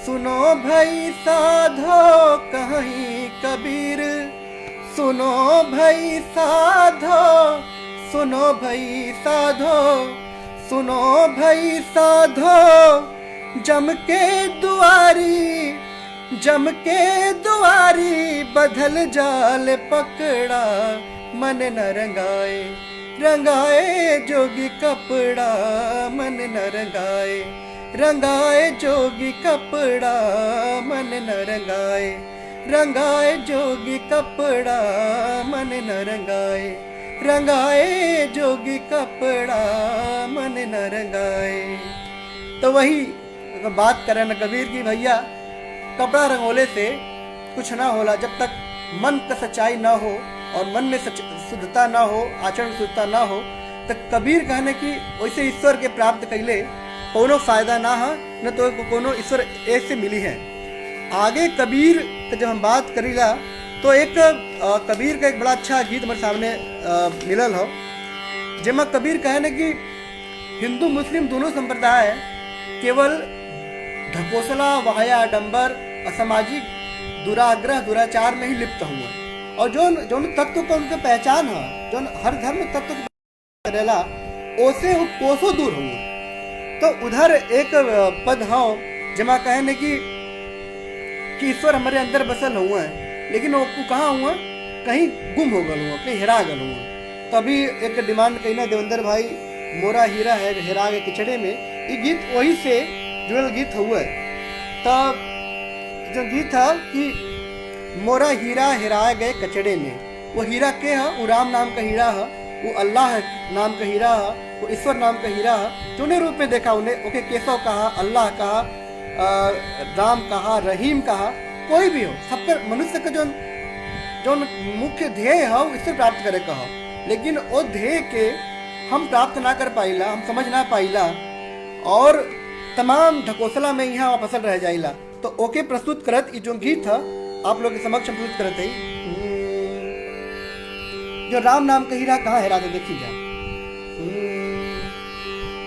सुनो भाई साधो, कहीं कबीर सुनो भाई साधो, सुनो भाई साधो, सुनो भाई साधो, जम के दुआरी जम के दुआरी, बदल जाल पकड़ा, मन न रंगाए रंगाए जोगी कपड़ा, मन न रंगाए रंगाए जोगी कपड़ा, मन न रंगाए रंगाए जोगी कपड़ा, मन न रंगाए रंगाए जोगी कपड़ा, मन न रंगाए। तो वही बात करें न कबीर की, भैया कपड़ा रंगोले से कुछ ना होला, जब तक मन का सच्चाई ना हो और मन में शुद्धता ना हो, आचरण में शुद्धता ना हो, तो कबीर कहने की वैसे ईश्वर के प्राप्त कैले कोनो फायदा ना है, न तो कोनो ईश्वर ऐसे मिली है। आगे कबीर का जब हम बात करीला तो एक कबीर का एक बड़ा अच्छा गीत हमारे सामने मिलल हो, जिसमें कबीर कहने की हिंदू मुस्लिम दोनों संप्रदाय केवल ढकोसला वाया डंबर असामाजिक दुराग्रह दुराचार में ही लिप्त हुए, और जो तत्व को उनके पहचान है, जो हर धर्म तत्व को करेला ओसे वो कोसों दूर हुए। तो उधर एक पद हो जमा कहने की कि ईश्वर हमारे अंदर बसल हुआ है, लेकिन वो कहाँ हुआ, कहीं गुम हो गल हुआ, कहीं हेरा गल हुआ। तो अभी एक डिमांड कही ना देवेंद्र भाई, मोरा हीरा है हेरा गए किचड़े में, ये गीत वही से जुड़ल गीत हुआ है। तब जो गीत था कि मोरा हीरा हेरा गए कचड़े में, वो हीरा के है, वो राम नाम का हीरा है, वो अल्लाह नाम का हीरा है, वो ईश्वर नाम का हीरा है। जो रूप में देखा उन्हें, ओके केशव कहा, अल्लाह कहा, राम कहा, रहीम कहा, कोई भी हो, सबका मनुष्य का जो मुख्य ध्येय है इससे प्राप्त करे कहा, लेकिन वो ध्येय के हम प्राप्त ना कर पाइला, हम समझ ना पाइला और तमाम ढकोसला में यहाँ फसल रह जाइला। तो ओके प्रस्तुत करत ये जो गीत था आप लोग के समक्ष प्रस्तुत करत है, जो राम नाम का हीरा कहाँ हेरा, तो देखी जा।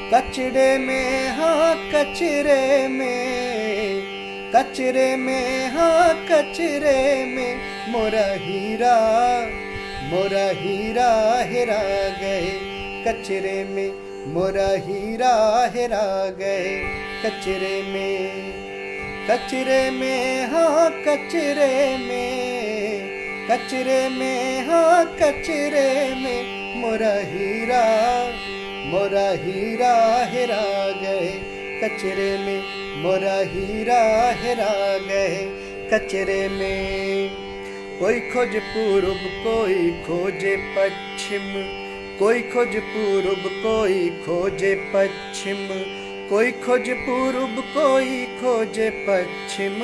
कचरे में हाँ कचरे में, कचरे में हाँ कचरे में, मोरा हीरा हेरा गए कचरे में, मोरा हीरा हेरा गए कचरे में। कचरे में हाँ कचरे में, कचरे में हाँ कचरे में, मोरा हीरा हेरा गए कचरे में, मोरा हीरा हेरा गए कचरे में। कोई खोज पूर्व कोई खोजे पश्चिम, कोई खोज पूर्व कोई खोजे पश्चिम, कोई खोज पूर्व कोई खोजे पश्चिम,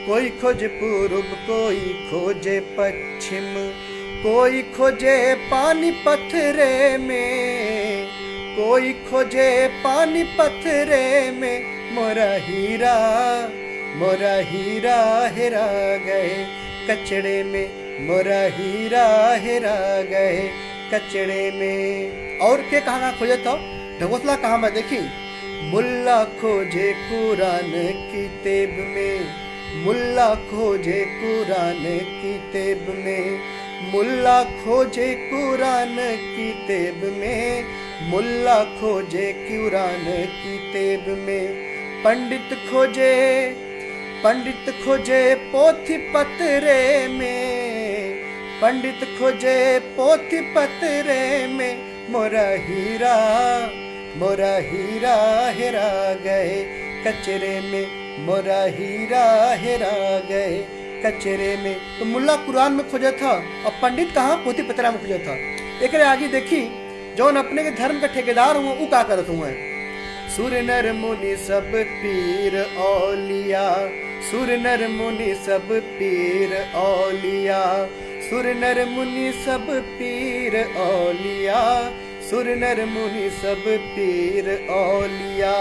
कोई खोज पूर्व कोई खोजे पश्चिम, कोई खोजे पानी पत्थरे में, कोई खोजे पानी पत्थरे में, मोरा हीरा हेरा गए कचड़े में, मोरा हीरा हेरा गए कचड़े में। और के कहाँ खोजे था ढकोसला कहाँ में देखी, मुल्ला खोजे कुरान किताब में, मुल्ला खोजे कुरान किताब में, मुल्ला खोजे कुरान किताब में, मुल्ला खोजे कुरान किताब में। पंडित खोजे पोथी पतरे में, पंडित खोजे पोथी पतरे में, मोरा हीरा हेरा गए कचरे में, मोरा हीरा हेरा गए कचरे में। तो मुल्ला कुरान में खोजा था और पंडित कहाँ, पोथी पतरा में खोजा था। एक आगे देखी जौन अपने के धर्म के ठेकेदार हुआ वो का करत हुआ है, सुर नर मुनि सब पीर औलिया, सुर नर मुनि सब पीर औलिया, सुर नर मुनि सब पीर औलिया, सुर नर मुनि सब पीर औलिया।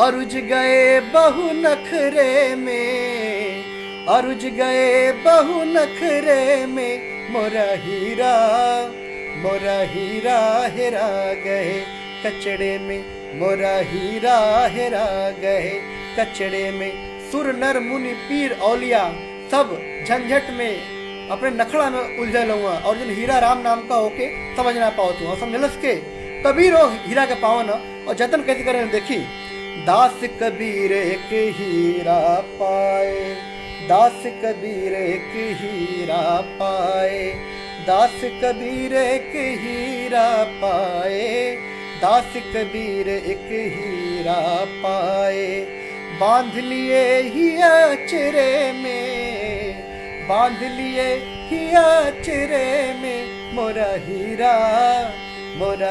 अरुज गए बहु नखरे में, अरुज गए बहु नखरे में, मोरा हीरा हेरा गए कचड़े में, मोरा हीरा हेरा गए कचड़े में। सुर नर मुनि पीर औलिया सब झंझट में अपने नखड़ा में उलझल हुआ और जो हीरा राम नाम का होके समझ ना पाओ तू समझलस के तभी रो हीरा के पावन और जतन कैसे करें देखी। दास कबीर एक हीरा पाए, दास कबीर एक हीरा पाए, दास कबीर एक हीरा पाए, दास कबीर एक हीरा पाए। बांध लिए हिया चिरे में, बांध लिए हिया चिरे में, मोरा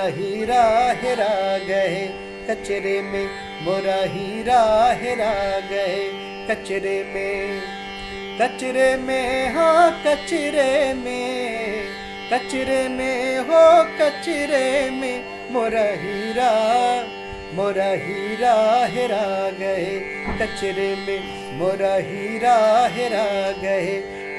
हीरा हेरा गए कचरे में, मोरा हीरा हेरा गए कचरे में। कचरे में हाँ कचरे में, कचरे में हो कचरे में, मोरा हीरा हेरा गए कचरे में, मोरा हीरा हेरा गए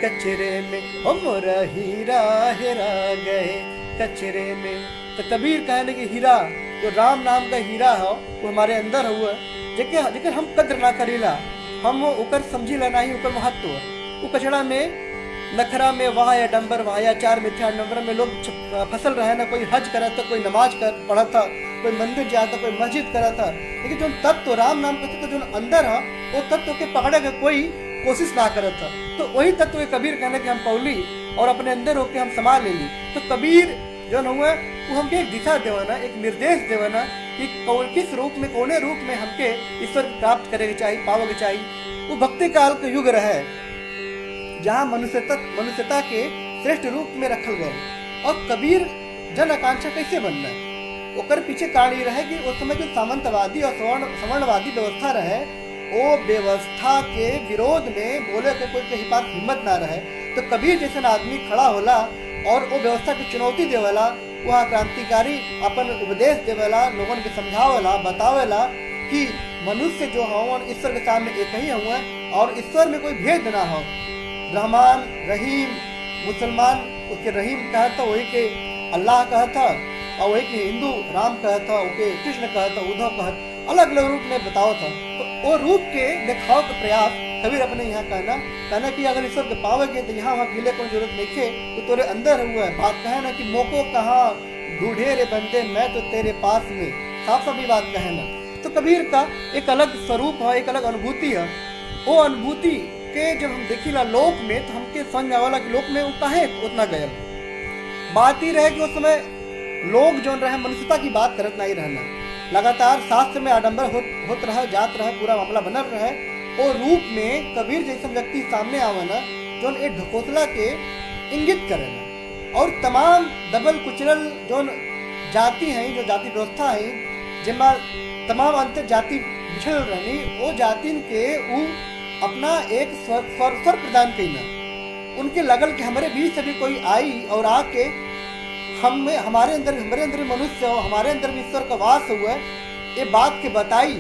कचरे में, ओ मोरा हीरा हेरा गए कचरे में। तो कबीर कहने की हीरा जो राम नाम का हीरा है वो हमारे अंदर हुआ, जेकर हम कद्र ना करीला, हम ओकर समझी लेना ही ओकर महत्व। वो कचड़ा में नखरा में वाह या डंबर वाह या चार मिथ्या नंबर में लोग फसल रहे ना, कोई हज करा था, कोई नमाज पढ़ा था, कोई मंदिर जाता, कोई मस्जिद करा था, लेकिन जो तत्व राम नाम का तत्व जो अंदर है वो तत्व के पकड़े का कोई कोशिश ना करत था। तो वही तत्व है कबीर कहने कि हम पौली और अपने अंदर होके हम संभाल ले ली। तो कबीर जो हुआ वो हमके एक दिशा देवना, एक निर्देश देवना कि किस रूप में, कौने रूप में हमके ईश्वर प्राप्त करे के चाहिए, पावे के चाहिए। वो भक्ति काल के युग रहे जहाँ मनुष्यता के श्रेष्ठ रूप में रखल गए। और कबीर जन आकांक्षा कैसे बनना है, ओकर पीछे कारण ये रहे कि उस समय जो सामंतवादी और सवर्णवादी व्यवस्था रहे, वो व्यवस्था के विरोध में बोले के कोई कहीं बात हिम्मत ना रहे। तो कबीर जैसे आदमी खड़ा होला और वो व्यवस्था की चुनौती देवेला, वहाँ क्रांतिकारी अपन उपदेश देवेला, लोगन के समझावेला, बतावेला कि मनुष्य जो हवन ईश्वर के सामने एक ही हुआ और ईश्वर में कोई भेद ना हो। रहमान, रहीम, मुसलमान उसके रहीम कहा था, वही के अल्लाह कहा था, और वही के हिंदू राम कहा था, उसके कृष्ण कहा था, उद्धव कहा, अलग अलग रूप में बताओ था। तो वो रूप के दिखाव का प्रयास कबीर अपने यहाँ कहना कि अगर ईश्वर के पावेगे तो यहाँ वहाँ गिले कोई जरूरत नहीं है, तो तेरे अंदर हुआ है। बात कहे ना कि मोको कहाँ ढूंढे रे बंदे, मैं तो तेरे पास में, साफ साफ बात कहे ना। तो कबीर का एक अलग स्वरूप है, एक अलग अनुभूति है। वो अनुभूति के जब हम देखिला लोक में तो हमके समझ आवाला कि लोक में वो काहे उतना गयल। बात ही रहे कि उस समय लोग जो रहे मनुष्यता की बात करत नहीं रहना, लगातार शास्त्र में आडंबर होत रहा, जात रहा, पूरा मामला बनल रहे। और रूप में कबीर जैसा व्यक्ति सामने आवना जो एक ढकोसला के इंगित करेना, और तमाम दबल कुचरल जो जाति हैं, जो जाति व्यवस्था है, जिनमें तमाम अंतर जाति बिछड़ रहनी, वो जातिन के वो अपना एक स्वर प्रदान करना। उनके लगल कि हमारे बीच से भी कोई आई और आके हमारे अंदर मनुष्य हो, हमारे अंदर भी ईश्वर का वास हुआ, ये बात के बताई।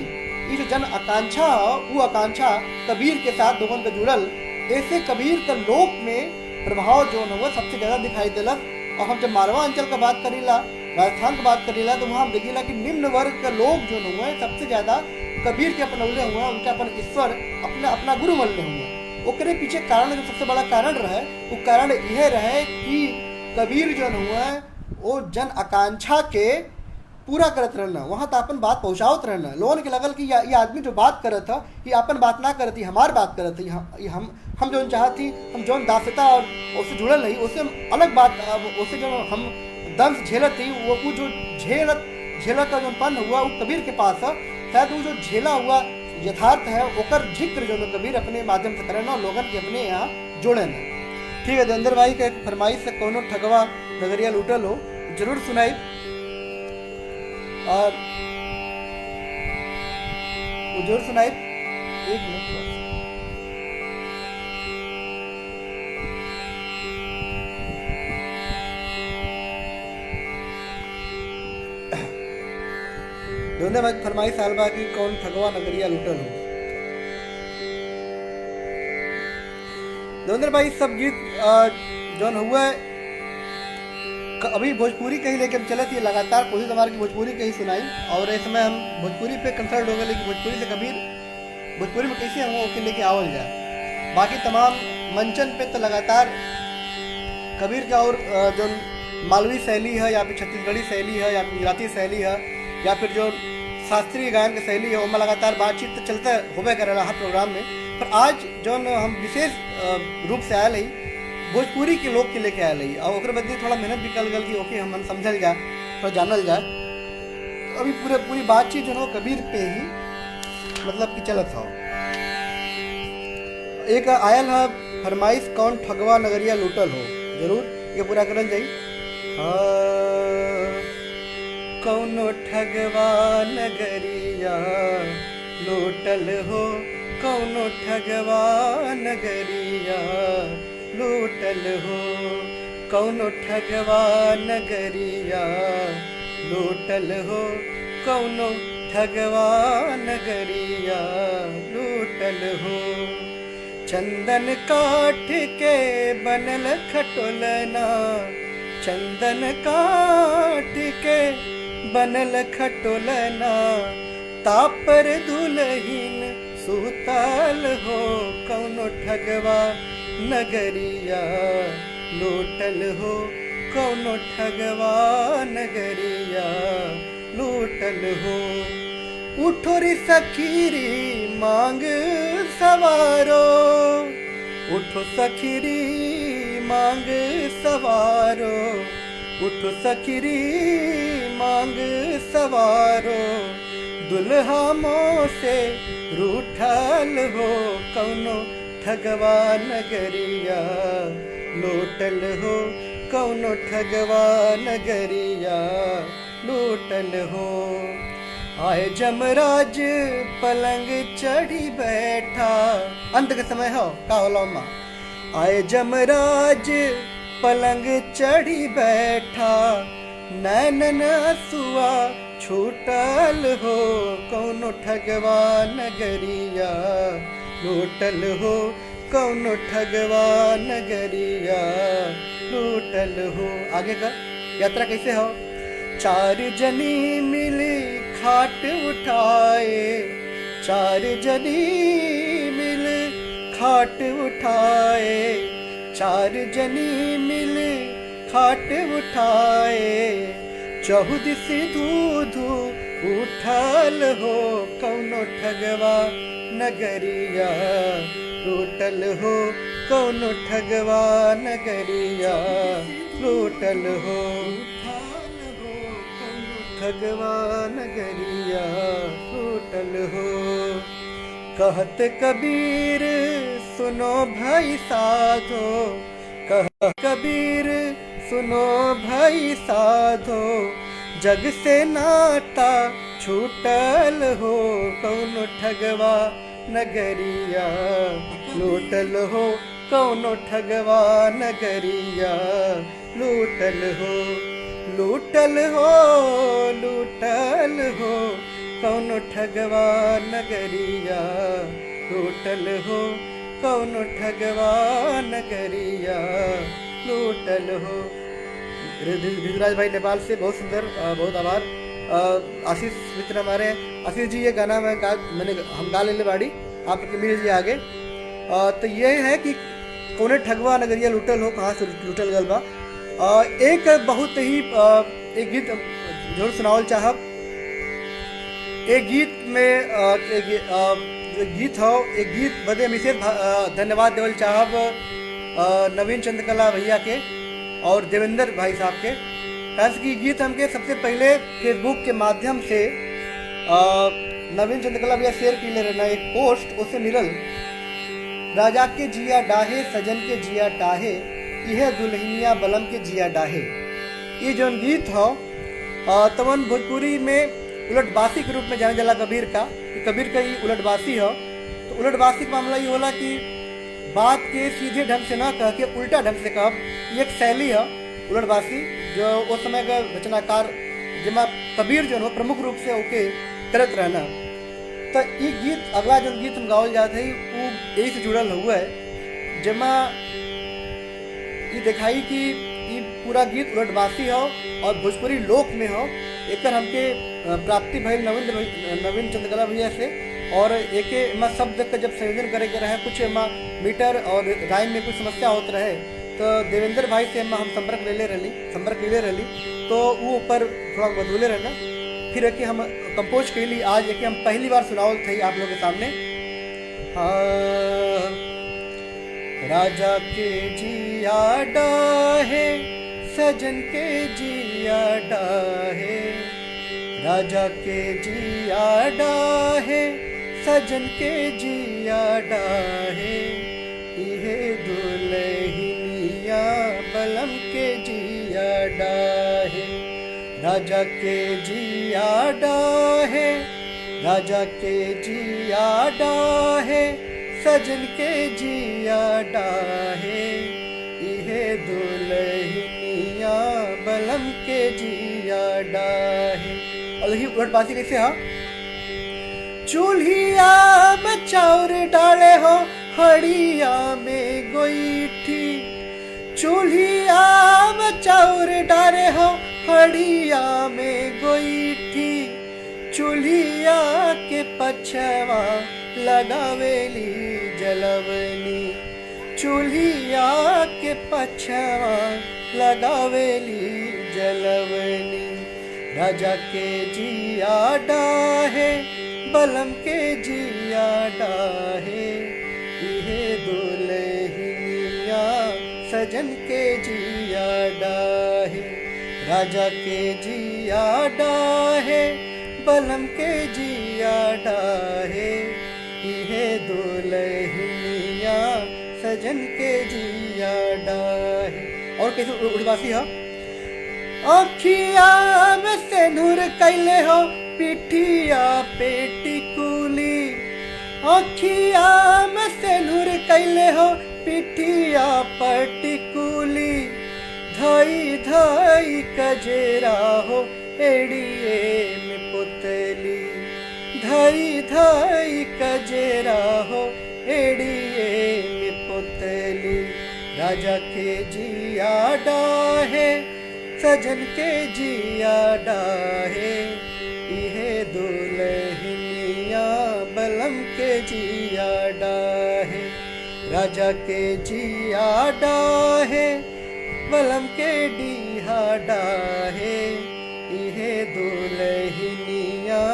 ये जो जन आकांक्षा हो, वो आकांक्षा कबीर के साथ दोनों का जुड़ल। ऐसे कबीर का लोक में प्रभाव जो है वो सबसे ज्यादा दिखाई देला। और हम जब मालवा अंचल का बात करीला, राजस्थान का बात करीला, तो वहाँ हम देखिला कि निम्न वर्ग का लोग जो हुए सबसे ज्यादा कबीर के अपनौले हुए, उनके अपन ईश्वर अपना गुरु मल्ले हुए। ओकरे पीछे कारण जो सबसे बड़ा कारण रहे, वो कारण यह रहे कि कबीर जो हुआ वो जन आकांक्षा के पूरा करत रहना, वहाँ तो अपन बात पहुँचावत रहना। लोगों के लगल कि ये आदमी जो बात करत था, ये अपन बात ना करती, हमार बात करत थी, हम जो चाहती, हम जो दासता और उससे जुड़ल रही, उससे अलग बात, उससे जो हम दंश झेलत थी, वो जो झेलत का जो पन हुआ वो कबीर के पास है। शायद वो जो झेला हुआ यथार्थ है, ओकर जिक्र जो कबीर अपने माध्यम से करे ना, लोगन के अपने यहाँ जोड़े ना। ठीक है, देवेंद्र भाई के फरमाइश से कोनो ठगवा नगरिया लूटल हो जरूर सुनाई। और वो जरूर सुनाई। एक मिनट, देवेंद्र भाई फरमाइश सालबा की कौन ठगवा नगरिया लूटल हो। देवेंद्र भाई सब गीत जौन हुआ अभी भोजपुरी कहीं लेके हम चले थे, लगातार कोशिश हमारी की भोजपुरी कहीं सुनाई। और इस समय हम भोजपुरी पे कंसल्ट हो गए, लेकिन भोजपुरी से कबीर भोजपुरी में कैसे हम ओके लेके आवल जाए। बाकी तमाम मंचन पे तो लगातार कबीर का और जो मालवी शैली है, या फिर छत्तीसगढ़ी शैली है, या फिर गुजराती शैली है, या फिर जो शास्त्रीय गायन की शैली है, उसमें लगातार बातचीत तो चलता होबे करेला हर प्रोग्राम में। पर आज जो हम विशेष रूप से आयल है भोजपुरी के लोग के लेके आयल है, और ओकरे बदले थोड़ा मेहनत भी कल गल कि ओके हम समझल जाए, थोड़ा जानल जाए। तो अभी पूरी बातचीत जो है कबीर पे ही मतलब कि चलत हो। एक आयल है फरमाइश कौन ठगवा नगरिया लूटल हो, जरूर ये पूरा करल जाई। कौनो ठगवा नगरिया लूटल हो, कौनो ठगवा नगरिया लूटल हो, कौनो ठगवा नगरिया लूटल हो, कौनो ठगवा नगरिया लूटल हो। चंदन काठ के बनल खटोलना, चंदन काठ के बनल खटोलना, तापर दुलहीन सुतल हो, कौनो ठगवा नगरिया लूटल हो, कौनो ठगवा नगरिया लूटल हो। उठो रे सखीरी मांग सवारो, उठो सखीरी मांग सवारो, उठो सखीरी मांग सवारो, दुल्हा मों से रूठल हो कौनो ठगवा नगरिया, लौटल हो कौनो ठगवा नगरिया, लौटल हो। आए जमराज पलंग चढ़ी बैठा, अंत के समय हो का होला माँ। आए जमराज पलंग चढ़ी बैठा, नैनन असुआ छूटल हो कौनो ठगवा नगरिया, लूटल हो कौनो ठगवा नगरिया, लूटल हो। आगे का यात्रा कैसे हो। चार जनी मिली खाट उठाए, चार जनी मिल खाट उठाए, चार जनी मिल खाट उठाए, चहुदिस दूधू उठल हो कौनो ठगवा नगरिया, लूटल हो कौनो ठगवा नगरिया, लूटल हो ठगवा नगरिया, लूटल हो। कहत कबीर सुनो भाई साधो, कह कबीर सुनो भाई साधो, जग से नाता छूटल हो कौनो ठगवा नगरिया, लूटल हो कौनो ठगवा नगरिया, लूटल हो, लूटल हो, लूटल हो कौनो ठगवा नगरिया, लूटल हो कौनो ठगवा नगरिया, लूटल हो। ऋतुराज भाई नेपाल से बहुत सुंदर, बहुत आभार। आशीष मित्र हमारे, आशीष जी ये गाना मैंने हम गा ले बाड़ी, आप मिल जी आगे। तो ये है कि कौने ठगवा नगरिया लूटल हो, कहाँ से लूटल गल बा। एक बहुत ही एक गीत जरूर सुनावल चाहब। एक गीत में गीत हो, एक गीत बदे विशेष धन्यवाद देवल चाहब नवीन चंद्रकला भैया के और देवेंद्र भाई साहब के। खास की गीत हमके सबसे पहले फेसबुक के माध्यम से नवीन चंद्रकला भैया शेयर की ले रहना एक पोस्ट, उससे मिलल। राजा के जिया डाहे सजन के जिया डाहे, यह दुल्हनिया बलम के जिया डाहे। ये जो गीत हो तवन भोजपुरी में उलटबासी के रूप में जाने जाला कबीर का। कबीर का ये उलटबासी हो। तो उलटबासी का मामला ये होला कि बात के सीधे ढंग से ना कह के उल्टा ढंग से कह, ये एक शैली है उलटबासी, जो उस समय का रचनाकार जिमा कबीर जो है प्रमुख रूप से ओके करत रहना। तो ये गीत, अगला जो गीत हम गावल जाते हैं वो यही से जुड़ल हुआ है, जमा ये दिखाई कि ये पूरा गीत उलटबासी हो और भोजपुरी लोक में हो। एक हमके प्राप्ति भइल नवीन चंद्रकला भैया से, और एक शब्द का जब संयोजन करे के रहे, कुछ मीटर और राइम में कुछ समस्या होते रहे, तो देवेंद्र भाई से हम संपर्क ले रही तो वो ऊपर थोड़ा बदले रहना। फिर एक हम कंपोज के लिए आज एक हम पहली बार सुनावल थे आप लोगों के सामने। हाँ, राजा के जिया डाहे सजन के जिया डाहे, राजा के जिया डाहे सजन के जिया डाहे, इहे दुल्हनिया बलम के जिया डाहे। राजा के जिया डाहे, राजा के जिया डाहे सजन के जिया डाहे, इहे दुल्हनिया बलम के जिया डाहे। और देखिए उलटबाजी कैसे। हाँ, चूल्हिया में चाउर डाले हो हड़िया में गोईठी, चूल्हिया में चाउर डाले हो हड़िया में गोईठी, चूल्हिया के पछवा लगावेली जलवनी, चूल्हिया के पछवा लगावेली जलवनी। राजा के जिया डाहे बलम के जिया डाहे इहे दुल्हनिया सजन के जिया डाहे। राजा के जिया डाहे बलम के जिया डाहे इहे दुल्हनिया सजन के जिया डाहे। और कैसे उड़वासी है, अखिया में सिंदूर कैले हो पिठिया पे टिकुली, अखिया में सिंदूर कैले हो पिठिया पर टिकुली, धई धई कजरा हो एड़िए में पुतली, धई धई कजरा हो एड़िए में पुतली। राजा के जिया डाहे सजन के जिया डाहे इहे दुल्हनिया बलम के जिया डाहे। राजा के जिया डाहे बलम के डीहा डाहे इहे दुल्हनिया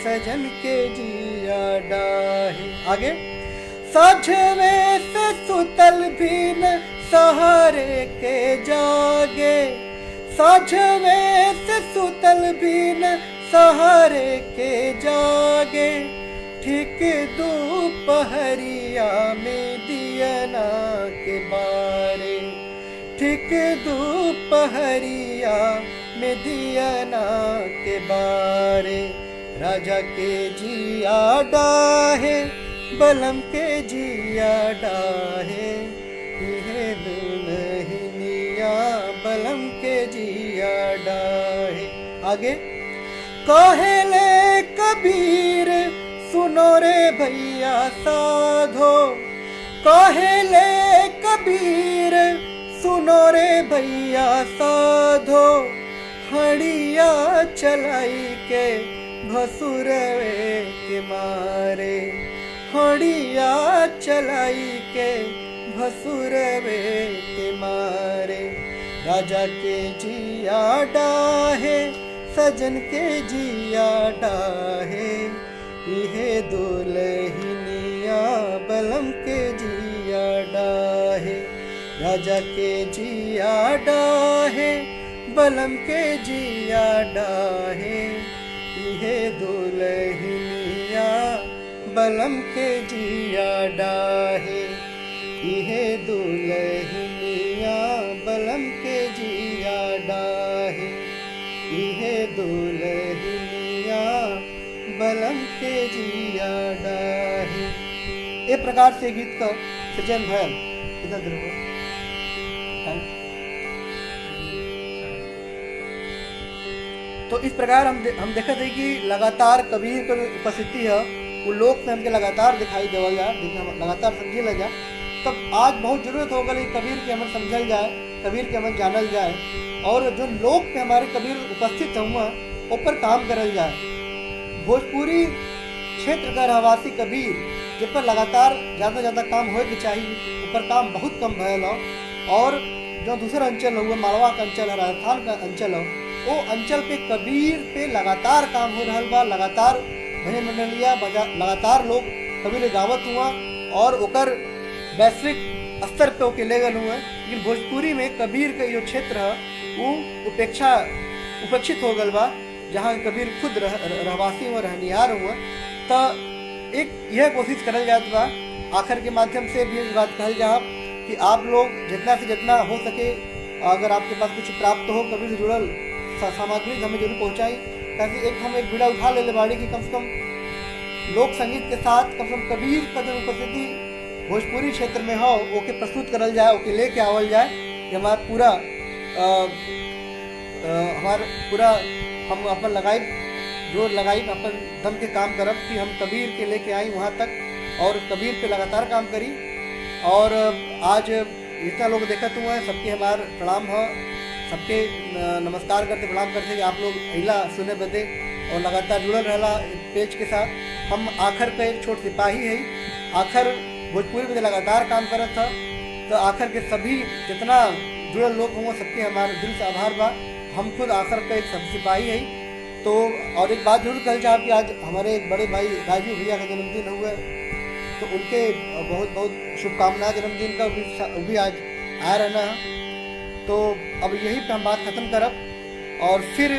सजन के जिया डाहे। आगे, साझवे से सुतल भीन सहारे के जागे, साझवे से सुतल भीन सहारे के जागे, ठीक दोपहरिया में दियना के बारे, ठीक दोपहरिया में दियना के बारे। राजा के जिया डाहे बलम के जिया डाहे इहे दुल्हनिया बलम के जिया डाहे। आगे, कहेले कबीर सुनो रे भैया साधो, कहेले कबीर सुनो रे भैया साधो, हड़िया चलाई के भसुरवे के मारे, हड़िया चलाई के भसुरवे के मारे। राजा के जिया डाहे सजन के जिया डाहे इहे दुल्हनिया बलम के जिया डाहे। राजा के जिया डाहे बलम के जिया डाहे इहे दुल्हनिया बलम के जिया डाहे इहे दुल्हनिया बलम के जिया डाहे इहे दुल्हनिया बलम के जिया डाहे। एक प्रकार से गीत का सृजन भयल कितना देर हुआ? तो इस प्रकार हम देखते थे कि लगातार कबीर की उपस्थिति है वो लोक में हमके लगातार दिखाई देवल जाए, हम लगातार समझे ल जाए। तब आज बहुत जरूरत हो गई कबीर के हमें समझल जाए, कबीर के हमें जानल जाए और जो लोक में हमारे कबीर उपस्थित हुआ ऊपर काम करल जाए। भोजपुरी क्षेत्र का रहवासी कबीर जिस पर लगातार ज़्यादा ज़्यादा काम होए के चाहिए ऊपर काम बहुत कम भयल हो। और जो दूसरा अंचल हुआ मालवा का अंचल है, राजस्थान का अंचल हो, वो अंचल पे कबीर पे लगातार काम हो रहा बा, लगातार भजन मंडलिया लगातार लोग कबीर गावत हुआ और ओकर वैश्विक स्तर पे ओके ले गए हुए। लेकिन भोजपुरी में कबीर का जो क्षेत्र है वो उपेक्षित हो गल बा, जहाँ कबीर खुद रहवासी और रहनियार हुआ। तो एक यह कोशिश करल जात बा आखिर के माध्यम से भी बात कहल जा कि आप लोग जितना से जितना हो सके अगर आपके पास कुछ प्राप्त हो कबीर से जुड़ल सामग्री हमें जरूर पहुँचाई, ताकि एक हम एक बीड़ा उठा ले बाड़ी कि कम से कम लोक संगीत के साथ कम से कम कबीर का जो उपस्थिति भोजपुरी क्षेत्र में हो ओके प्रस्तुत करल जाए, ओके लेके आवल जाए। कि हमारा पूरा हम अपन लगाई जोर लगाई अपन दम के काम करब कि हम कबीर के लेके आई वहाँ तक और कबीर पे लगातार काम करी। और आज जितना लोग देखत हुए हैं सबके हमार प्रणाम है, सबके नमस्कार करते प्रणाम करते कि आप लोग अहिला सुने बदे और लगातार जुड़ल रहला पेज के साथ। हम आखिर का एक छोट सिपाही है, आखिर भोजपुरी में लगातार काम करत था। तो आखिर के सभी जितना जुड़ल लोग हों सबके हमारे दिल से आभार बा। हम खुद आखिर का एक सब सिपाही है। तो और एक बात जरूर कहना चाहूँ कि आज हमारे एक बड़े भाई राजू भैया का जन्मदिन हुआ है, तो उनके बहुत बहुत शुभकामनाएं जन्मदिन का, वो भी आज आ रहना है। तो अब यही पे हम बात ख़त्म करब और फिर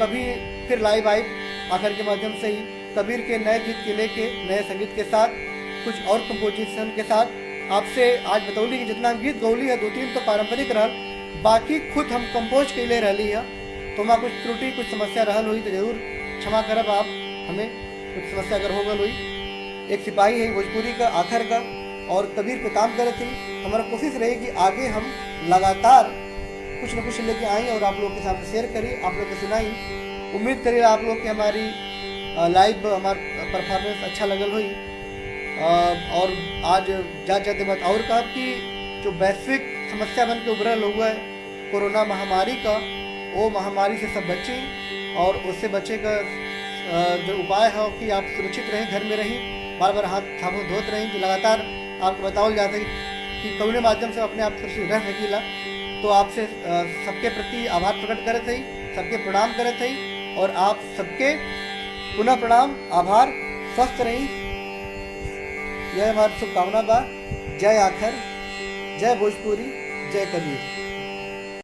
कभी फिर लाइव आए आखिर के माध्यम से ही कबीर के नए गीत के लेके नए संगीत के साथ कुछ और कंपोजिशन के साथ आपसे आज बतौली कि जितना गीत गौली है 2-3 तो पारंपरिक रहल, बाकी खुद हम कंपोज के ले रही है। तो वहाँ कुछ त्रुटि कुछ समस्या रहल हुई तो जरूर क्षमा करब आप हमें, कुछ समस्या अगर हो गल हुई। एक सिपाही है भोजपुरी का आखिर का और कबीर पे काम करे थी। हमारा कोशिश रही कि आगे हम लगातार कुछ न कुछ लेके आए और आप लोग के सामने शेयर करी, आप लोग को सुनाई। उम्मीद करिए आप लोग की हमारी लाइव हमारा परफॉर्मेंस अच्छा लगल हुई। और आज जाते बात और कहा कि जो वैश्विक समस्या बन के उभरल हुआ है कोरोना महामारी का, वो महामारी से सब बचें और उससे बचे का जो उपाय है कि आप सुरक्षित रहें, घर में रहें, बार बार हाथ साबुन धोते रहें। कि लगातार आपको बताओ जाता है कि कौने माध्यम से अपने आप सुरक्षित रह सकीला। तो आपसे सबके प्रति आभार प्रकट करे थे, सबके प्रणाम करे थे और आप सबके पुनः प्रणाम, आभार, स्वस्थ रही, यह हमारी शुभकामना बा। जय आखर, जय भोजपुरी, जय कबीर।